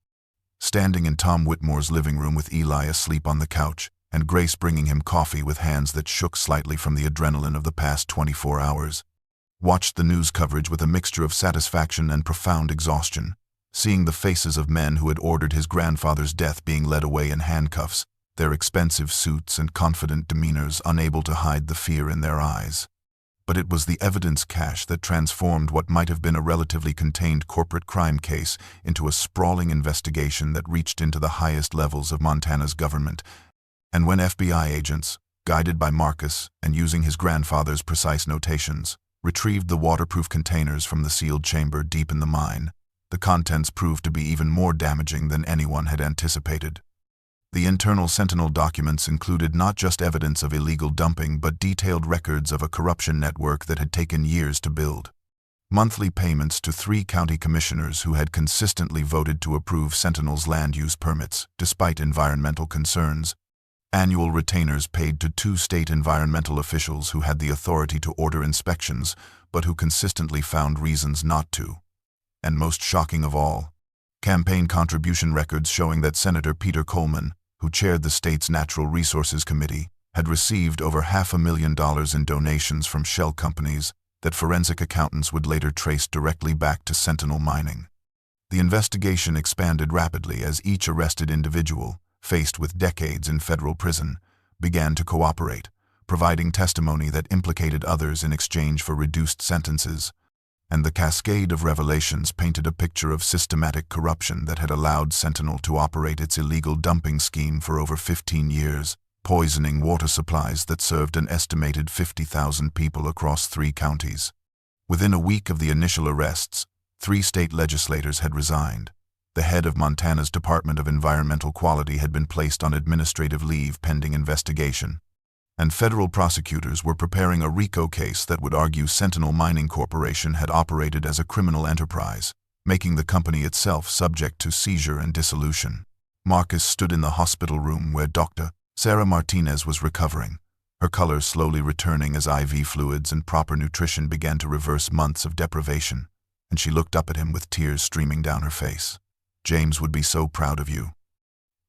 Speaker 1: standing in Tom Whitmore's living room with Eli asleep on the couch, and Grace bringing him coffee with hands that shook slightly from the adrenaline of the past 24 hours, watched the news coverage with a mixture of satisfaction and profound exhaustion, seeing the faces of men who had ordered his grandfather's death being led away in handcuffs, their expensive suits and confident demeanors unable to hide the fear in their eyes. But it was the evidence cache that transformed what might have been a relatively contained corporate crime case into a sprawling investigation that reached into the highest levels of Montana's government. And when FBI agents, guided by Marcus and using his grandfather's precise notations, retrieved the waterproof containers from the sealed chamber deep in the mine, the contents proved to be even more damaging than anyone had anticipated. The internal Sentinel documents included not just evidence of illegal dumping but detailed records of a corruption network that had taken years to build. Monthly payments to 3 county commissioners who had consistently voted to approve Sentinel's land use permits, despite environmental concerns. Annual retainers paid to 2 state environmental officials who had the authority to order inspections, but who consistently found reasons not to. And most shocking of all, campaign contribution records showing that Senator Peter Coleman, who chaired the state's Natural Resources Committee, had received over $500,000 in donations from shell companies that forensic accountants would later trace directly back to Sentinel Mining. The investigation expanded rapidly as each arrested individual, faced with decades in federal prison, began to cooperate, providing testimony that implicated others in exchange for reduced sentences, and the cascade of revelations painted a picture of systematic corruption that had allowed Sentinel to operate its illegal dumping scheme for over 15 years, poisoning water supplies that served an estimated 50,000 people across 3 counties. Within a week of the initial arrests, 3 state legislators had resigned. The head of Montana's Department of Environmental Quality had been placed on administrative leave pending investigation, and federal prosecutors were preparing a RICO case that would argue Sentinel Mining Corporation had operated as a criminal enterprise, making the company itself subject to seizure and dissolution. Marcus stood in the hospital room where Dr. Sarah Martinez was recovering, her color slowly returning as IV fluids and proper nutrition began to reverse months of deprivation, and she looked up at him with tears streaming down her face. "James would be so proud of you,"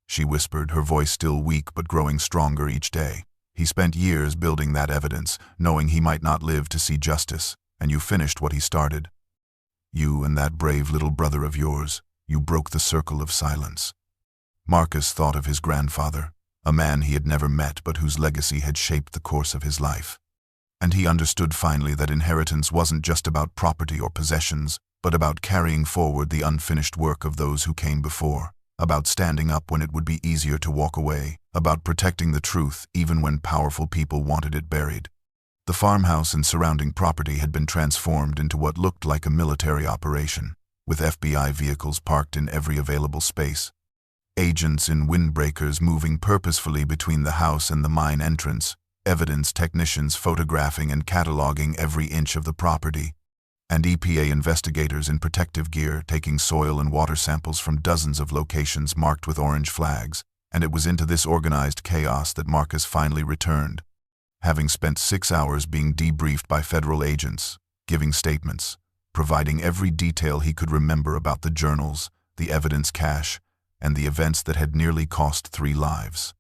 Speaker 1: she whispered, her voice still weak but growing stronger each day. "He spent years building that evidence, knowing he might not live to see justice, and you finished what he started. You and that brave little brother of yours, you broke the circle of silence." Marcus thought of his grandfather, a man he had never met but whose legacy had shaped the course of his life. And he understood finally that inheritance wasn't just about property or possessions, but about carrying forward the unfinished work of those who came before, about standing up when it would be easier to walk away, about protecting the truth even when powerful people wanted it buried. The farmhouse and surrounding property had been transformed into what looked like a military operation, with FBI vehicles parked in every available space, agents in windbreakers moving purposefully between the house and the mine entrance, evidence technicians photographing and cataloging every inch of the property, and EPA investigators in protective gear taking soil and water samples from dozens of locations marked with orange flags. And it was into this organized chaos that Marcus finally returned, having spent 6 hours being debriefed by federal agents, giving statements, providing every detail he could remember about the journals, the evidence cache, and the events that had nearly cost 3 lives.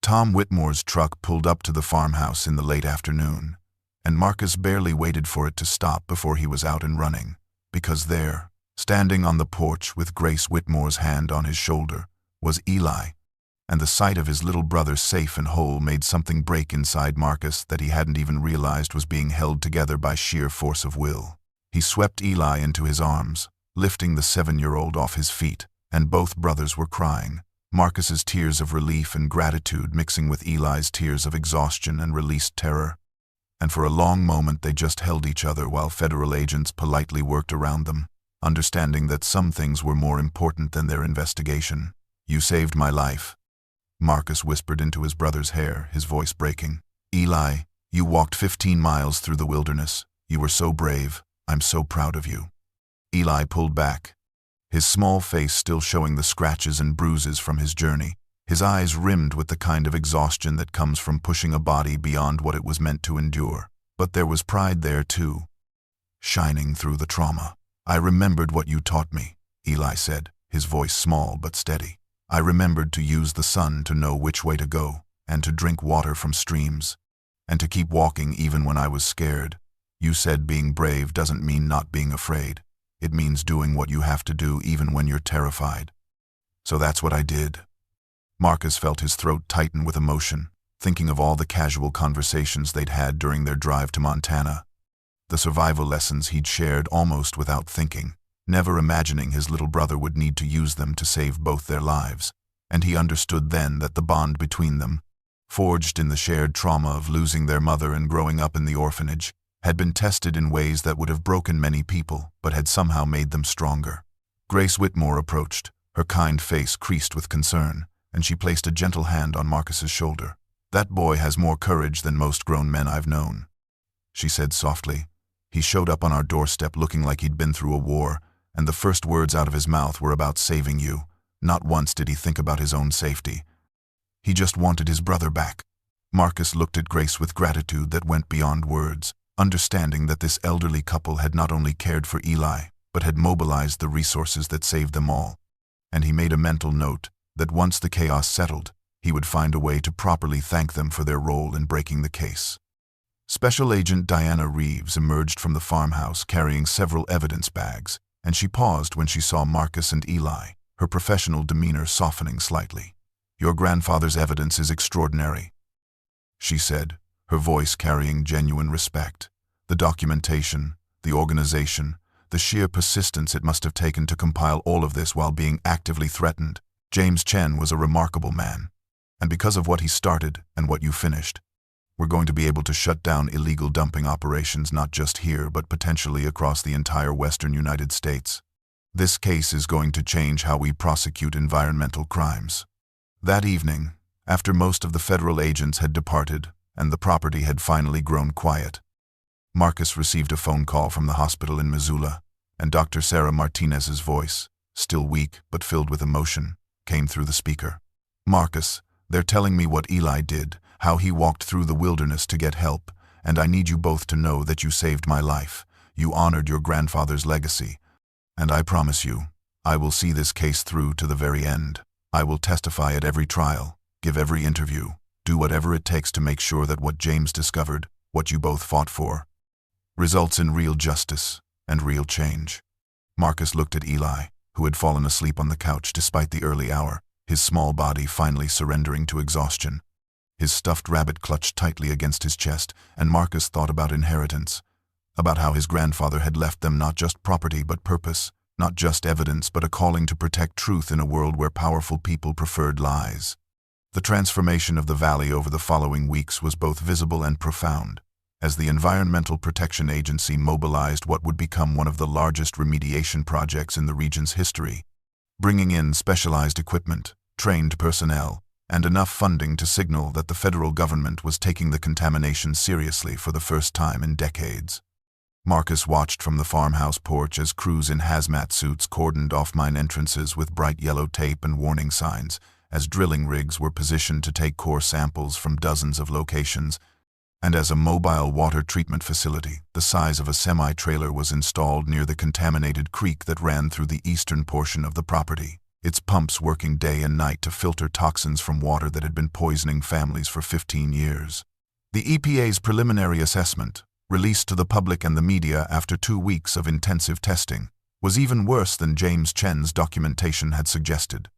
Speaker 1: Tom Whitmore's truck pulled up to the farmhouse in the late afternoon, and Marcus barely waited for it to stop before he was out and running, because there, standing on the porch with Grace Whitmore's hand on his shoulder, was Eli, and the sight of his little brother safe and whole made something break inside Marcus that he hadn't even realized was being held together by sheer force of will. He swept Eli into his arms, lifting the 7-year-old off his feet, and both brothers were crying, Marcus's tears of relief and gratitude mixing with Eli's tears of exhaustion and released terror. And for a long moment they just held each other while federal agents politely worked around them, understanding that some things were more important than their investigation. "You saved my life," Marcus whispered into his brother's hair, his voice breaking. "Eli, you walked 15 miles through the wilderness. You were so brave. I'm so proud of you." Eli pulled back, his small face still showing the scratches and bruises from his journey, his eyes rimmed with the kind of exhaustion that comes from pushing a body beyond what it was meant to endure. But there was pride there too, shining through the trauma. "I remembered what you taught me," Eli said, his voice small but steady. "I remembered to use the sun to know which way to go, and to drink water from streams, and to keep walking even when I was scared. You said being brave doesn't mean not being afraid. It means doing what you have to do even when you're terrified. So that's what I did." Marcus felt his throat tighten with emotion, thinking of all the casual conversations they'd had during their drive to Montana, the survival lessons he'd shared almost without thinking, never imagining his little brother would need to use them to save both their lives. And he understood then that the bond between them, forged in the shared trauma of losing their mother and growing up in the orphanage, had been tested in ways that would have broken many people, but had somehow made them stronger. Grace Whitmore approached, her kind face creased with concern, and she placed a gentle hand on Marcus's shoulder. "That boy has more courage than most grown men I've known," she said softly. "He showed up on our doorstep looking like he'd been through a war, and the first words out of his mouth were about saving you. Not once did he think about his own safety. He just wanted his brother back." Marcus looked at Grace with gratitude that went beyond words, understanding that this elderly couple had not only cared for Eli, but had mobilized the resources that saved them all. And he made a mental note that once the chaos settled, he would find a way to properly thank them for their role in breaking the case. Special Agent Diana Reeves emerged from the farmhouse carrying several evidence bags, and she paused when she saw Marcus and Eli, her professional demeanor softening slightly. "Your grandfather's evidence is extraordinary," she said, her voice carrying genuine respect. "The documentation, the organization, the sheer persistence it must have taken to compile all of this while being actively threatened. James Chen was a remarkable man. And because of what he started and what you finished, we're going to be able to shut down illegal dumping operations not just here but potentially across the entire western United States. This case is going to change how we prosecute environmental crimes." That evening, after most of the federal agents had departed and the property had finally grown quiet, Marcus received a phone call from the hospital in Missoula, and Dr. Sarah Martinez's voice, still weak but filled with emotion, came through the speaker. "Marcus, they're telling me what Eli did, how he walked through the wilderness to get help, and I need you both to know that you saved my life. You honored your grandfather's legacy, and I promise you, I will see this case through to the very end. I will testify at every trial, give every interview, do whatever it takes to make sure that what James discovered, what you both fought for, results in real justice and real change." Marcus looked at Eli, who had fallen asleep on the couch despite the early hour, his small body finally surrendering to exhaustion. His stuffed rabbit clutched tightly against his chest, and Marcus thought about inheritance, about how his grandfather had left them not just property but purpose, not just evidence but a calling to protect truth in a world where powerful people preferred lies. The transformation of the valley over the following weeks was both visible and profound, as the Environmental Protection Agency mobilized what would become one of the largest remediation projects in the region's history, bringing in specialized equipment, trained personnel, and enough funding to signal that the federal government was taking the contamination seriously for the first time in decades. Marcus watched from the farmhouse porch as crews in hazmat suits cordoned off mine entrances with bright yellow tape and warning signs, as drilling rigs were positioned to take core samples from dozens of locations, and as a mobile water treatment facility, the size of a semi-trailer, was installed near the contaminated creek that ran through the eastern portion of the property, its pumps working day and night to filter toxins from water that had been poisoning families for 15 years. The EPA's preliminary assessment, released to the public and the media after 2 weeks of intensive testing, was even worse than James Chen's documentation had suggested.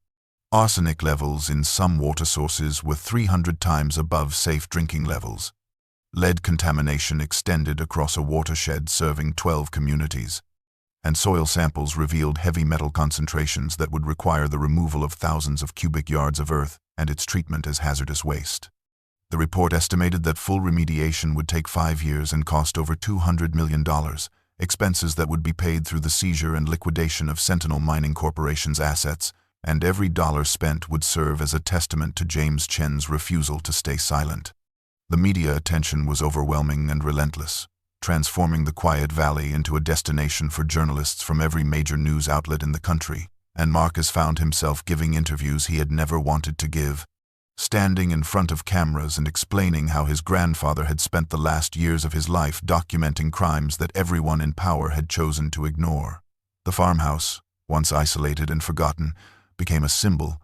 Speaker 1: Arsenic levels in some water sources were 300 times above safe drinking levels. Lead contamination extended across a watershed serving 12 communities, and soil samples revealed heavy metal concentrations that would require the removal of thousands of cubic yards of earth and its treatment as hazardous waste. The report estimated that full remediation would take 5 years and cost over $200 million, expenses that would be paid through the seizure and liquidation of Sentinel Mining Corporation's assets, and every dollar spent would serve as a testament to James Chen's refusal to stay silent. The media attention was overwhelming and relentless, transforming the quiet valley into a destination for journalists from every major news outlet in the country, and Marcus found himself giving interviews he had never wanted to give, standing in front of cameras and explaining how his grandfather had spent the last years of his life documenting crimes that everyone in power had chosen to ignore. The farmhouse, once isolated and forgotten, became a symbol,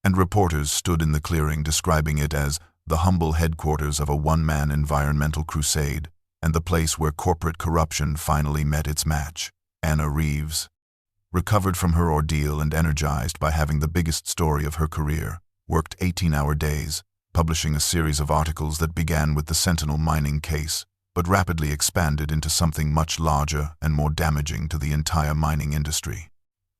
Speaker 1: and reporters stood in the clearing describing it as the humble headquarters of a one-man environmental crusade, and the place where corporate corruption finally met its match. Anna Reeves, recovered from her ordeal and energized by having the biggest story of her career, worked 18-hour days, publishing a series of articles that began with the Sentinel mining case, but rapidly expanded into something much larger and more damaging to the entire mining industry.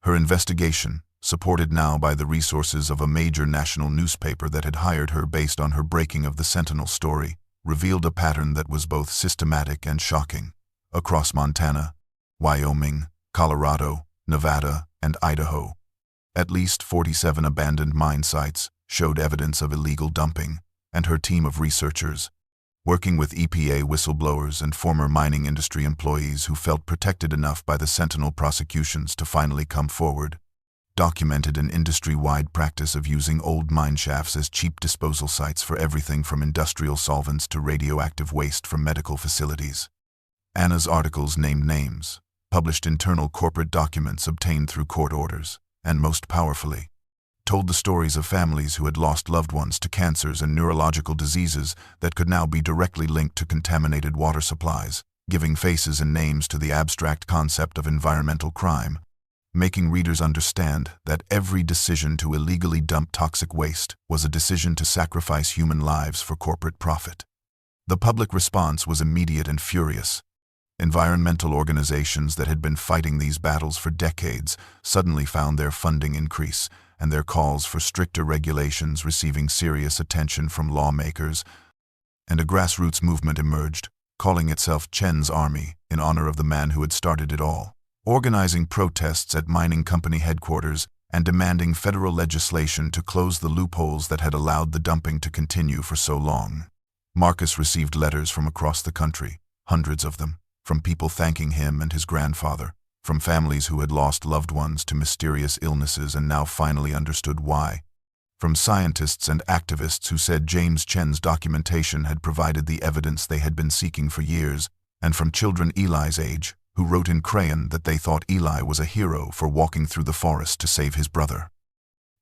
Speaker 1: Her investigation, supported now by the resources of a major national newspaper that had hired her based on her breaking of the Sentinel story, revealed a pattern that was both systematic and shocking. Across Montana, Wyoming, Colorado, Nevada, and Idaho, at least 47 abandoned mine sites showed evidence of illegal dumping, and her team of researchers, working with EPA whistleblowers and former mining industry employees who felt protected enough by the Sentinel prosecutions to finally come forward, documented an industry-wide practice of using old mine shafts as cheap disposal sites for everything from industrial solvents to radioactive waste from medical facilities. Anna's articles named names, published internal corporate documents obtained through court orders, and most powerfully, told the stories of families who had lost loved ones to cancers and neurological diseases that could now be directly linked to contaminated water supplies, giving faces and names to the abstract concept of environmental crime, making readers understand that every decision to illegally dump toxic waste was a decision to sacrifice human lives for corporate profit. The public response was immediate and furious. Environmental organizations that had been fighting these battles for decades suddenly found their funding increase, and their calls for stricter regulations receiving serious attention from lawmakers, and a grassroots movement emerged, calling itself Chen's Army in honor of the man who had started it all, organizing protests at mining company headquarters and demanding federal legislation to close the loopholes that had allowed the dumping to continue for so long. Marcus received letters from across the country, hundreds of them, from people thanking him and his grandfather, from families who had lost loved ones to mysterious illnesses and now finally understood why, from scientists and activists who said James Chen's documentation had provided the evidence they had been seeking for years, and from children Eli's age, who wrote in crayon that they thought Eli was a hero for walking through the forest to save his brother.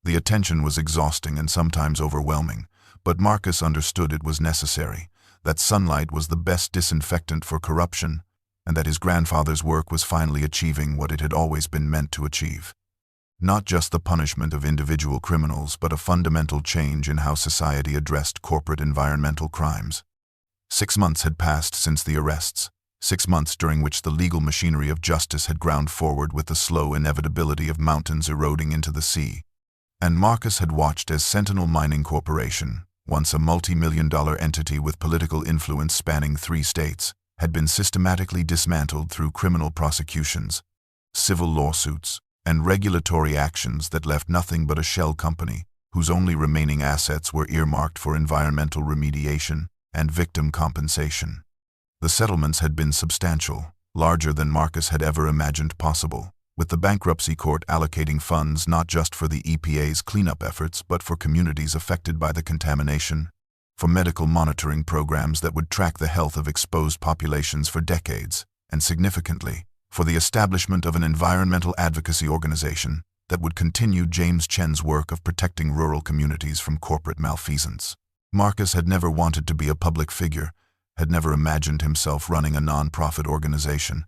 Speaker 1: The attention was exhausting and sometimes overwhelming, but Marcus understood it was necessary, that sunlight was the best disinfectant for corruption, and that his grandfather's work was finally achieving what it had always been meant to achieve. Not just the punishment of individual criminals, but a fundamental change in how society addressed corporate environmental crimes. 6 months had passed since the arrests, 6 months during which the legal machinery of justice had ground forward with the slow inevitability of mountains eroding into the sea. And Marcus had watched as Sentinel Mining Corporation, once a multi-million-dollar entity with political influence spanning 3 states, had been systematically dismantled through criminal prosecutions, civil lawsuits, and regulatory actions that left nothing but a shell company whose only remaining assets were earmarked for environmental remediation and victim compensation. The settlements had been substantial, larger than Marcus had ever imagined possible, with the bankruptcy court allocating funds not just for the EPA's cleanup efforts but for communities affected by the contamination, for medical monitoring programs that would track the health of exposed populations for decades, and significantly, for the establishment of an environmental advocacy organization that would continue James Chen's work of protecting rural communities from corporate malfeasance. Marcus had never wanted to be a public figure, had never imagined himself running a non-profit organization,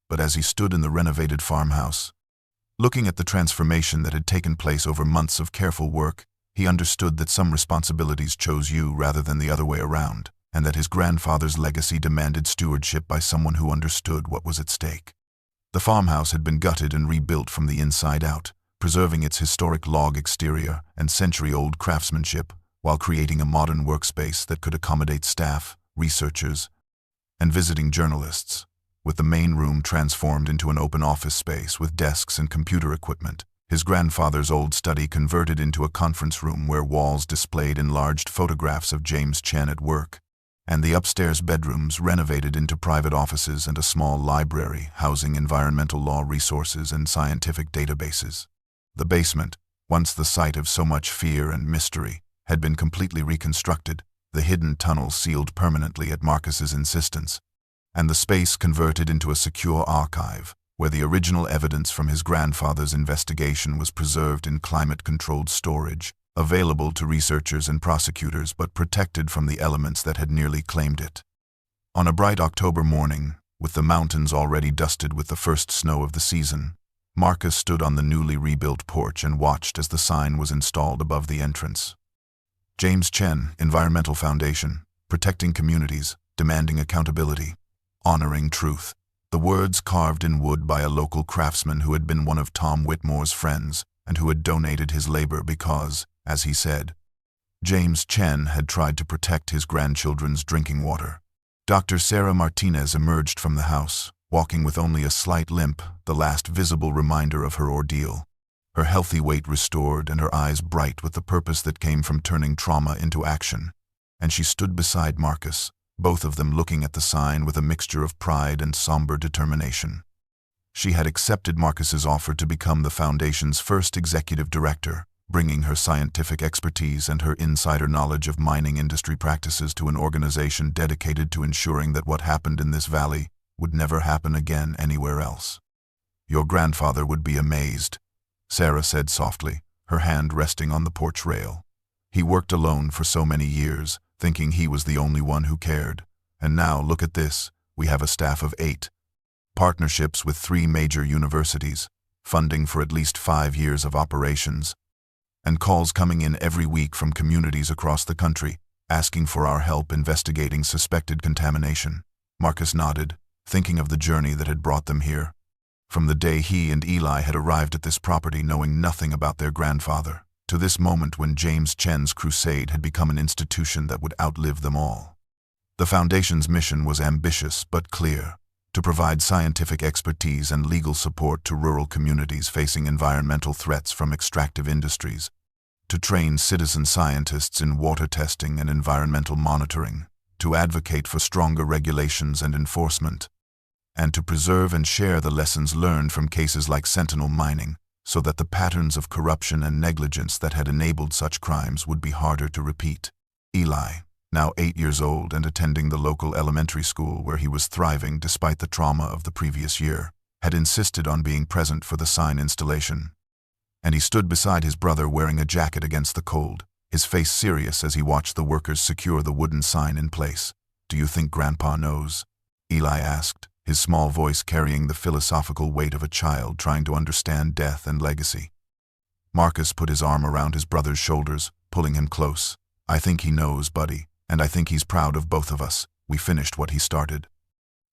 Speaker 1: but as he stood in the renovated farmhouse, looking at the transformation that had taken place over months of careful work, he understood that some responsibilities chose you rather than the other way around, and that his grandfather's legacy demanded stewardship by someone who understood what was at stake. The farmhouse had been gutted and rebuilt from the inside out, preserving its historic log exterior and century-old craftsmanship, while creating a modern workspace that could accommodate staff, researchers, and visiting journalists, with the main room transformed into an open office space with desks and computer equipment. His grandfather's old study converted into a conference room where walls displayed enlarged photographs of James Chen at work, and the upstairs bedrooms renovated into private offices and a small library housing environmental law resources and scientific databases. The basement, once the site of so much fear and mystery, had been completely reconstructed, the hidden tunnel sealed permanently at Marcus's insistence, and the space converted into a secure archive, where the original evidence from his grandfather's investigation was preserved in climate-controlled storage, available to researchers and prosecutors but protected from the elements that had nearly claimed it. On a bright October morning, with the mountains already dusted with the first snow of the season, Marcus stood on the newly rebuilt porch and watched as the sign was installed above the entrance. James Chen, Environmental Foundation, protecting communities, demanding accountability, honoring truth. The words carved in wood by a local craftsman who had been one of Tom Whitmore's friends and who had donated his labor because, as he said, James Chen had tried to protect his grandchildren's drinking water. Dr. Sarah Martinez emerged from the house, walking with only a slight limp, the last visible reminder of her ordeal. Her healthy weight restored and her eyes bright with the purpose that came from turning trauma into action. And she stood beside Marcus, both of them looking at the sign with a mixture of pride and somber determination. She had accepted Marcus's offer to become the Foundation's first executive director, bringing her scientific expertise and her insider knowledge of mining industry practices to an organization dedicated to ensuring that what happened in this valley would never happen again anywhere else. "Your grandfather would be amazed," Sarah said softly, her hand resting on the porch rail. He worked alone for so many years, thinking he was the only one who cared. And now, look at this, we have a staff of 8. Partnerships with 3 major universities, funding for at least 5 years of operations, and calls coming in every week from communities across the country, asking for our help investigating suspected contamination. Marcus nodded, thinking of the journey that had brought them here. From the day he and Eli had arrived at this property knowing nothing about their grandfather, to this moment when James Chen's crusade had become an institution that would outlive them all. The Foundation's mission was ambitious but clear: to provide scientific expertise and legal support to rural communities facing environmental threats from extractive industries, to train citizen scientists in water testing and environmental monitoring, to advocate for stronger regulations and enforcement, and to preserve and share the lessons learned from cases like Sentinel mining, so that the patterns of corruption and negligence that had enabled such crimes would be harder to repeat. Eli, now 8 years old and attending the local elementary school where he was thriving despite the trauma of the previous year, had insisted on being present for the sign installation. And he stood beside his brother wearing a jacket against the cold, his face serious as he watched the workers secure the wooden sign in place. "Do you think Grandpa knows?" Eli asked, his small voice carrying the philosophical weight of a child trying to understand death and legacy. Marcus put his arm around his brother's shoulders, pulling him close. "I think he knows, buddy, and I think he's proud of both of us. We finished what he started."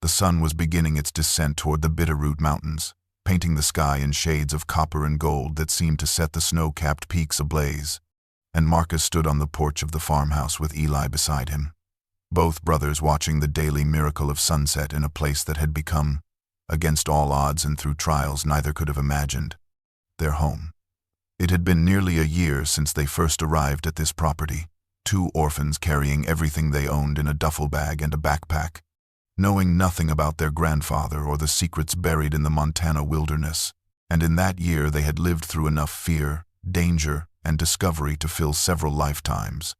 Speaker 1: The sun was beginning its descent toward the Bitterroot Mountains, painting the sky in shades of copper and gold that seemed to set the snow-capped peaks ablaze. And Marcus stood on the porch of the farmhouse with Eli beside him, both brothers watching the daily miracle of sunset in a place that had become, against all odds and through trials neither could have imagined, their home. It had been nearly a year since they first arrived at this property, 2 orphans carrying everything they owned in a duffel bag and a backpack, knowing nothing about their grandfather or the secrets buried in the Montana wilderness. And in that year they had lived through enough fear, danger, and discovery to fill several lifetimes.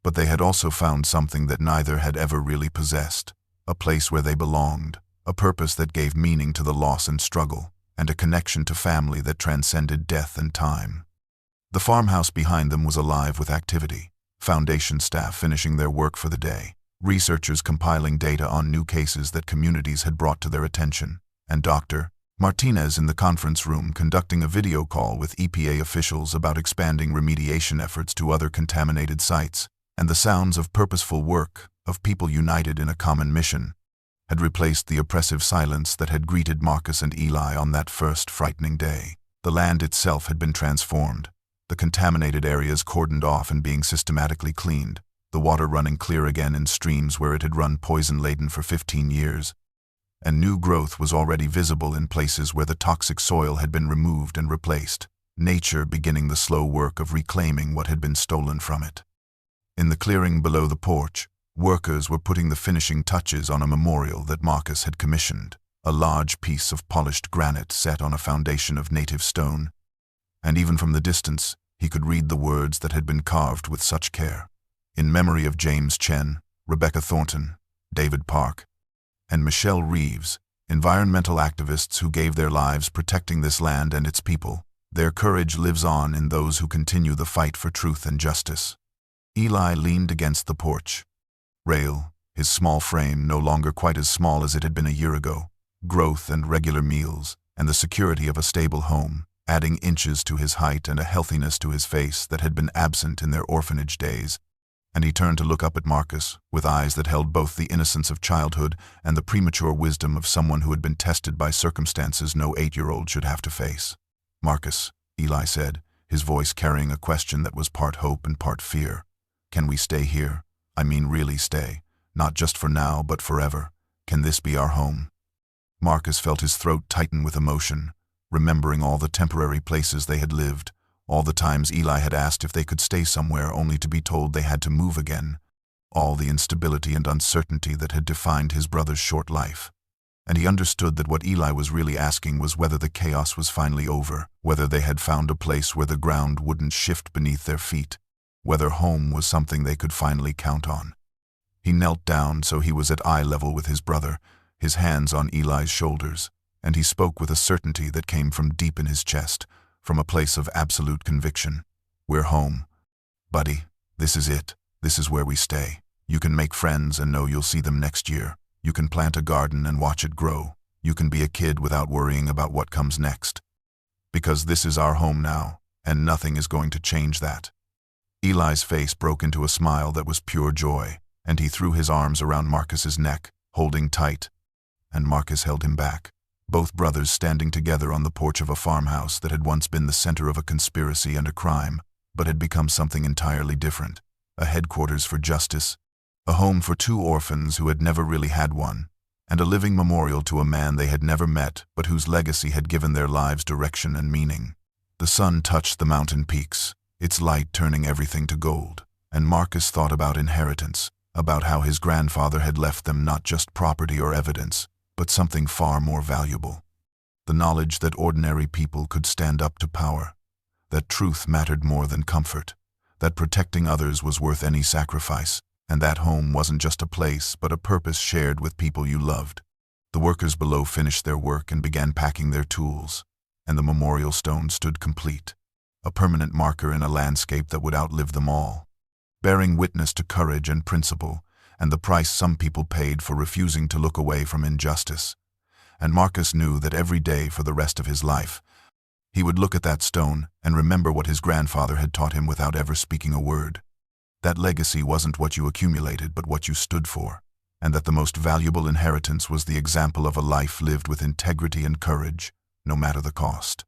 Speaker 1: But they had also found something that neither had ever really possessed: a place where they belonged, a purpose that gave meaning to the loss and struggle, and a connection to family that transcended death and time. The farmhouse behind them was alive with activity: Foundation staff finishing their work for the day, researchers compiling data on new cases that communities had brought to their attention, and Dr. Martinez in the conference room conducting a video call with EPA officials about expanding remediation efforts to other contaminated sites. And the sounds of purposeful work, of people united in a common mission, had replaced the oppressive silence that had greeted Marcus and Eli on that first frightening day. The land itself had been transformed, the contaminated areas cordoned off and being systematically cleaned, the water running clear again in streams where it had run poison-laden for 15 years. And new growth was already visible in places where the toxic soil had been removed and replaced, nature beginning the slow work of reclaiming what had been stolen from it. In the clearing below the porch, workers were putting the finishing touches on a memorial that Marcus had commissioned, a large piece of polished granite set on a foundation of native stone. And even from the distance, he could read the words that had been carved with such care: "In memory of James Chen, Rebecca Thornton, David Park, and Michelle Reeves, environmental activists who gave their lives protecting this land and its people. Their courage lives on in those who continue the fight for truth and justice." Eli leaned against the porch rail, his small frame no longer quite as small as it had been a year ago. Growth and regular meals, and the security of a stable home, adding inches to his height and a healthiness to his face that had been absent in their orphanage days. And he turned to look up at Marcus, with eyes that held both the innocence of childhood and the premature wisdom of someone who had been tested by circumstances no 8-year-old should have to face. "Marcus," Eli said, his voice carrying a question that was part hope and part fear, "can we stay here? I mean really stay, not just for now but forever. Can this be our home?" Marcus felt his throat tighten with emotion, remembering all the temporary places they had lived, all the times Eli had asked if they could stay somewhere only to be told they had to move again, all the instability and uncertainty that had defined his brother's short life. And he understood that what Eli was really asking was whether the chaos was finally over, whether they had found a place where the ground wouldn't shift beneath their feet, whether home was something they could finally count on. He knelt down so he was at eye level with his brother, his hands on Eli's shoulders, and he spoke with a certainty that came from deep in his chest. from a place of absolute conviction. We're home. Buddy, this is it. This is where we stay. You can make friends and know you'll see them next year. You can plant a garden and watch it grow. You can be a kid without worrying about what comes next. Because this is our home now, and nothing is going to change that. Eli's face broke into a smile that was pure joy, and he threw his arms around Marcus's neck, holding tight. And Marcus held him back, both brothers standing together on the porch of a farmhouse that had once been the center of a conspiracy and a crime, but had become something entirely different. A headquarters for justice, a home for two orphans who had never really had one, and a living memorial to a man they had never met but whose legacy had given their lives direction and meaning. The sun touched the mountain peaks, its light turning everything to gold, and Marcus thought about inheritance, about how his grandfather had left them not just property or evidence, but something far more valuable. The knowledge that ordinary people could stand up to power, that truth mattered more than comfort, that protecting others was worth any sacrifice, and that home wasn't just a place but a purpose shared with people you loved. The workers below finished their work and began packing their tools, and the memorial stone stood complete, a permanent marker in a landscape that would outlive them all, bearing witness to courage and principle, and the price some people paid for refusing to look away from injustice. And Marcus knew that every day for the rest of his life, he would look at that stone and remember what his grandfather had taught him without ever speaking a word. That legacy wasn't what you accumulated but what you stood for, and that the most valuable inheritance was the example of a life lived with integrity and courage, no matter the cost.